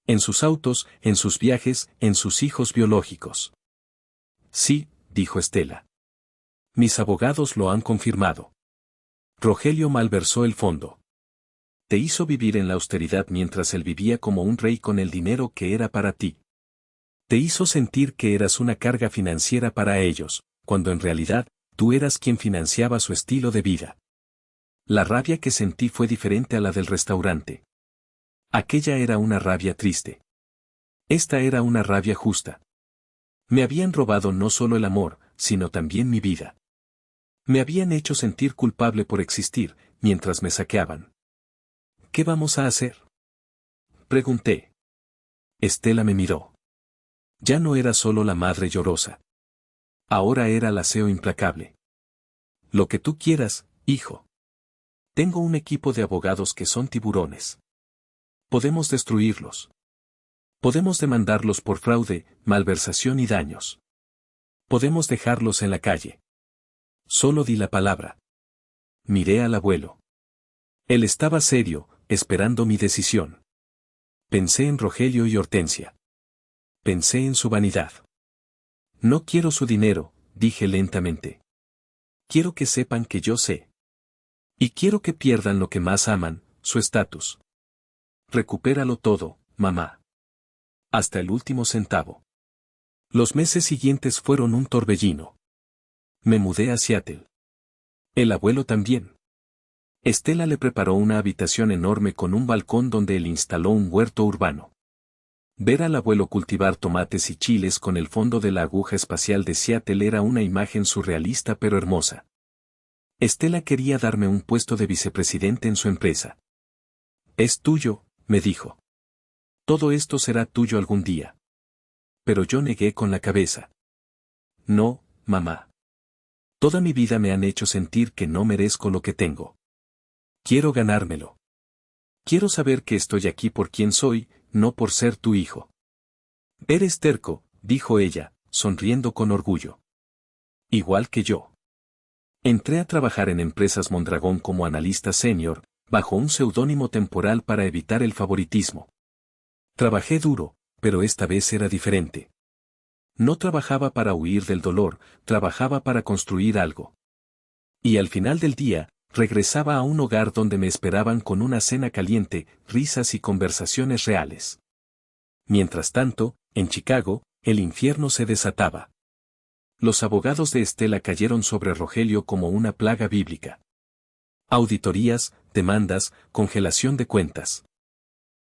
En sus autos, en sus viajes, en sus hijos biológicos. Sí, dijo Estela. Mis abogados lo han confirmado. Rogelio malversó el fondo. Te hizo vivir en la austeridad mientras él vivía como un rey con el dinero que era para ti. Te hizo sentir que eras una carga financiera para ellos, cuando en realidad, tú eras quien financiaba su estilo de vida. La rabia que sentí fue diferente a la del restaurante. Aquella era una rabia triste. Esta era una rabia justa. Me habían robado no solo el amor, sino también mi vida. Me habían hecho sentir culpable por existir, mientras me saqueaban. ¿Qué vamos a hacer? Pregunté. Estela me miró. Ya no era solo la madre llorosa. Ahora era el aseo implacable. Lo que tú quieras, hijo. Tengo un equipo de abogados que son tiburones. Podemos destruirlos. Podemos demandarlos por fraude, malversación y daños. Podemos dejarlos en la calle. Solo di la palabra. Miré al abuelo. Él estaba serio, esperando mi decisión. Pensé en Rogelio y Hortensia. Pensé en su vanidad. No quiero su dinero, dije lentamente. Quiero que sepan que yo sé. Y quiero que pierdan lo que más aman, su estatus. Recupéralo todo, mamá. Hasta el último centavo. Los meses siguientes fueron un torbellino. Me mudé a Seattle. El abuelo también. Estela le preparó una habitación enorme con un balcón donde él instaló un huerto urbano. Ver al abuelo cultivar tomates y chiles con el fondo de la aguja espacial de Seattle era una imagen surrealista pero hermosa. Estela quería darme un puesto de vicepresidente en su empresa. Es tuyo, me dijo. Todo esto será tuyo algún día. Pero yo negué con la cabeza. No, mamá. Toda mi vida me han hecho sentir que no merezco lo que tengo. Quiero ganármelo. Quiero saber que estoy aquí por quien soy, no por ser tu hijo. Eres terco, dijo ella, sonriendo con orgullo. Igual que yo. Entré a trabajar en Empresas Mondragón como analista senior, bajo un seudónimo temporal para evitar el favoritismo. Trabajé duro, pero esta vez era diferente. No trabajaba para huir del dolor, trabajaba para construir algo. Y al final del día, regresaba a un hogar donde me esperaban con una cena caliente, risas y conversaciones reales. Mientras tanto, en Chicago, el infierno se desataba. Los abogados de Estela cayeron sobre Rogelio como una plaga bíblica. Auditorías, demandas, congelación de cuentas.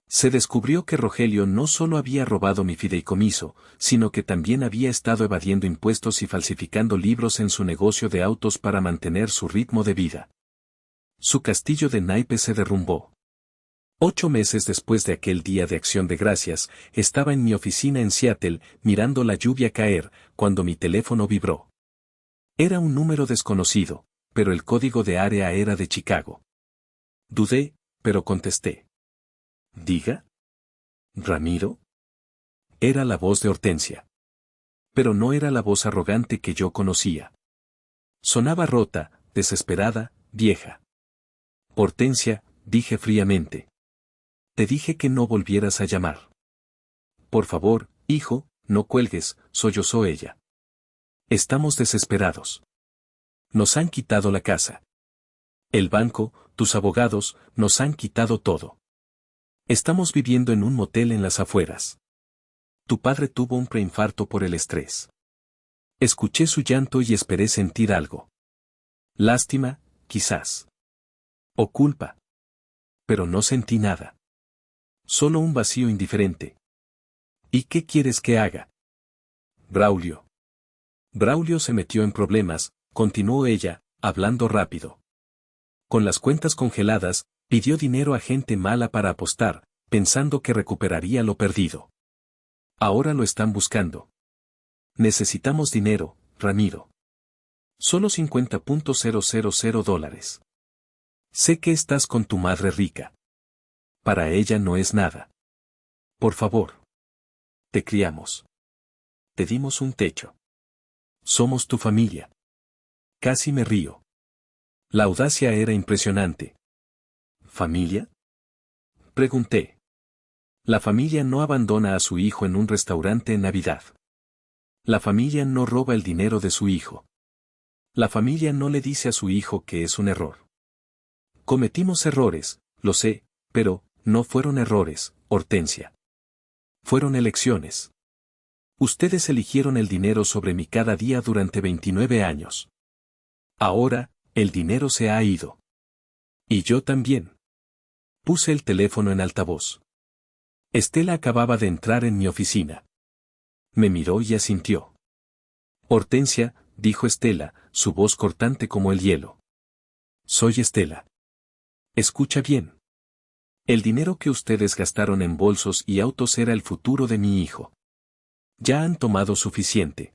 Se descubrió que Rogelio no solo había robado mi fideicomiso, sino que también había estado evadiendo impuestos y falsificando libros en su negocio de autos para mantener su ritmo de vida. Su castillo de naipes se derrumbó. 8 meses después de aquel día de Acción de Gracias, estaba en mi oficina en Seattle, mirando la lluvia caer, cuando mi teléfono vibró. Era un número desconocido, pero el código de área era de Chicago. Dudé, pero contesté. ¿Diga? ¿Ramiro? Era la voz de Hortensia. Pero no era la voz arrogante que yo conocía. Sonaba rota, desesperada, vieja. Hortensia, dije fríamente. Te dije que no volvieras a llamar. Por favor, hijo, no cuelgues, sollozó ella. Estamos desesperados. Nos han quitado la casa. El banco, tus abogados, nos han quitado todo. Estamos viviendo en un motel en las afueras. Tu padre tuvo un preinfarto por el estrés. Escuché su llanto y esperé sentir algo. Lástima, quizás. O culpa. Pero no sentí nada. Solo un vacío indiferente. ¿Y qué quieres que haga? Braulio. Braulio se metió en problemas, continuó ella, hablando rápido. Con las cuentas congeladas, pidió dinero a gente mala para apostar, pensando que recuperaría lo perdido. Ahora lo están buscando. Necesitamos dinero, Ramiro. Solo $50,000. Sé que estás con tu madre rica. Para ella no es nada. Por favor. Te criamos. Te dimos un techo. Somos tu familia. Casi me río. La audacia era impresionante. ¿Familia? Pregunté. La familia no abandona a su hijo en un restaurante en Navidad. La familia no roba el dinero de su hijo. La familia no le dice a su hijo que es un error. Cometimos errores, lo sé, pero no fueron errores, Hortensia. Fueron elecciones. Ustedes eligieron el dinero sobre mí cada día durante 29 años. Ahora, el dinero se ha ido. Y yo también. Puse el teléfono en altavoz. Estela acababa de entrar en mi oficina. Me miró y asintió. Hortensia, dijo Estela, su voz cortante como el hielo. Soy Estela. Escucha bien. El dinero que ustedes gastaron en bolsos y autos era el futuro de mi hijo. Ya han tomado suficiente.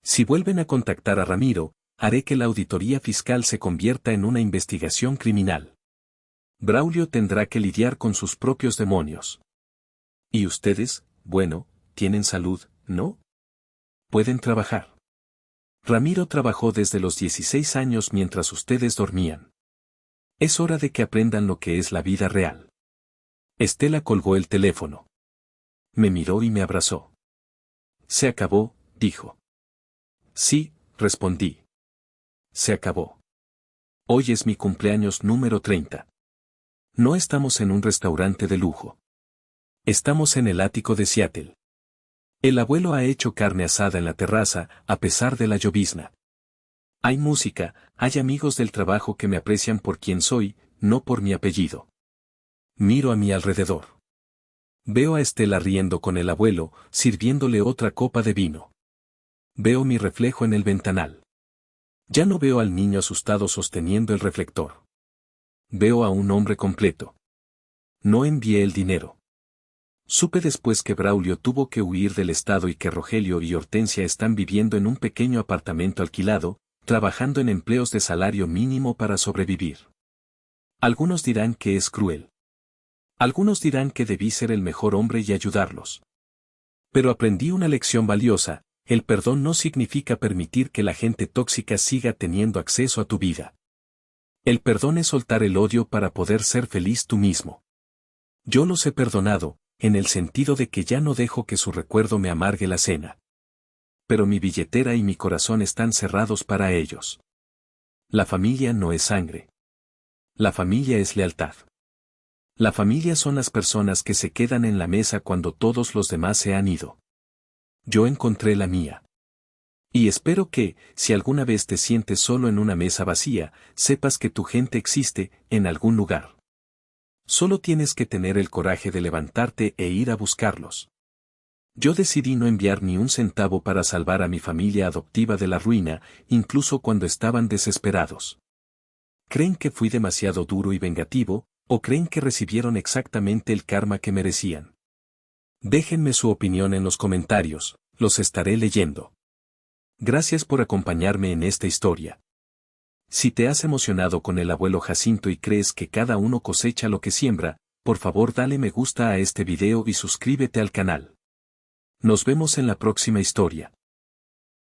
Si vuelven a contactar a Ramiro, haré que la auditoría fiscal se convierta en una investigación criminal. Braulio tendrá que lidiar con sus propios demonios. Y ustedes, bueno, tienen salud, ¿no? Pueden trabajar. Ramiro trabajó desde los 16 años mientras ustedes dormían. Es hora de que aprendan lo que es la vida real. Estela colgó el teléfono. Me miró y me abrazó. Se acabó, dijo. Sí, respondí. Se acabó. Hoy es mi cumpleaños número 30. No estamos en un restaurante de lujo. Estamos en el ático de Seattle. El abuelo ha hecho carne asada en la terraza, a pesar de la llovizna. Hay música, hay amigos del trabajo que me aprecian por quien soy, no por mi apellido. Miro a mi alrededor. Veo a Estela riendo con el abuelo, sirviéndole otra copa de vino. Veo mi reflejo en el ventanal. Ya no veo al niño asustado sosteniendo el reflector. Veo a un hombre completo. No envié el dinero. Supe después que Braulio tuvo que huir del estado y que Rogelio y Hortensia están viviendo en un pequeño apartamento alquilado, trabajando en empleos de salario mínimo para sobrevivir. Algunos dirán que es cruel. Algunos dirán que debí ser el mejor hombre y ayudarlos. Pero aprendí una lección valiosa: El perdón no significa permitir que la gente tóxica siga teniendo acceso a tu vida. El perdón es soltar el odio para poder ser feliz tú mismo. Yo los he perdonado, en el sentido de que ya no dejo que su recuerdo me amargue la cena. Pero mi billetera y mi corazón están cerrados para ellos. La familia no es sangre. La familia es lealtad. La familia son las personas que se quedan en la mesa cuando todos los demás se han ido. Yo encontré la mía. Y espero que, si alguna vez te sientes solo en una mesa vacía, sepas que tu gente existe, en algún lugar. Solo tienes que tener el coraje de levantarte e ir a buscarlos. Yo decidí no enviar ni un centavo para salvar a mi familia adoptiva de la ruina, incluso cuando estaban desesperados. ¿Creen que fui demasiado duro y vengativo, o creen que recibieron exactamente el karma que merecían? Déjenme su opinión en los comentarios, los estaré leyendo. Gracias por acompañarme en esta historia. Si te has emocionado con el abuelo Jacinto y crees que cada uno cosecha lo que siembra, por favor dale me gusta a este video y suscríbete al canal. Nos vemos en la próxima historia.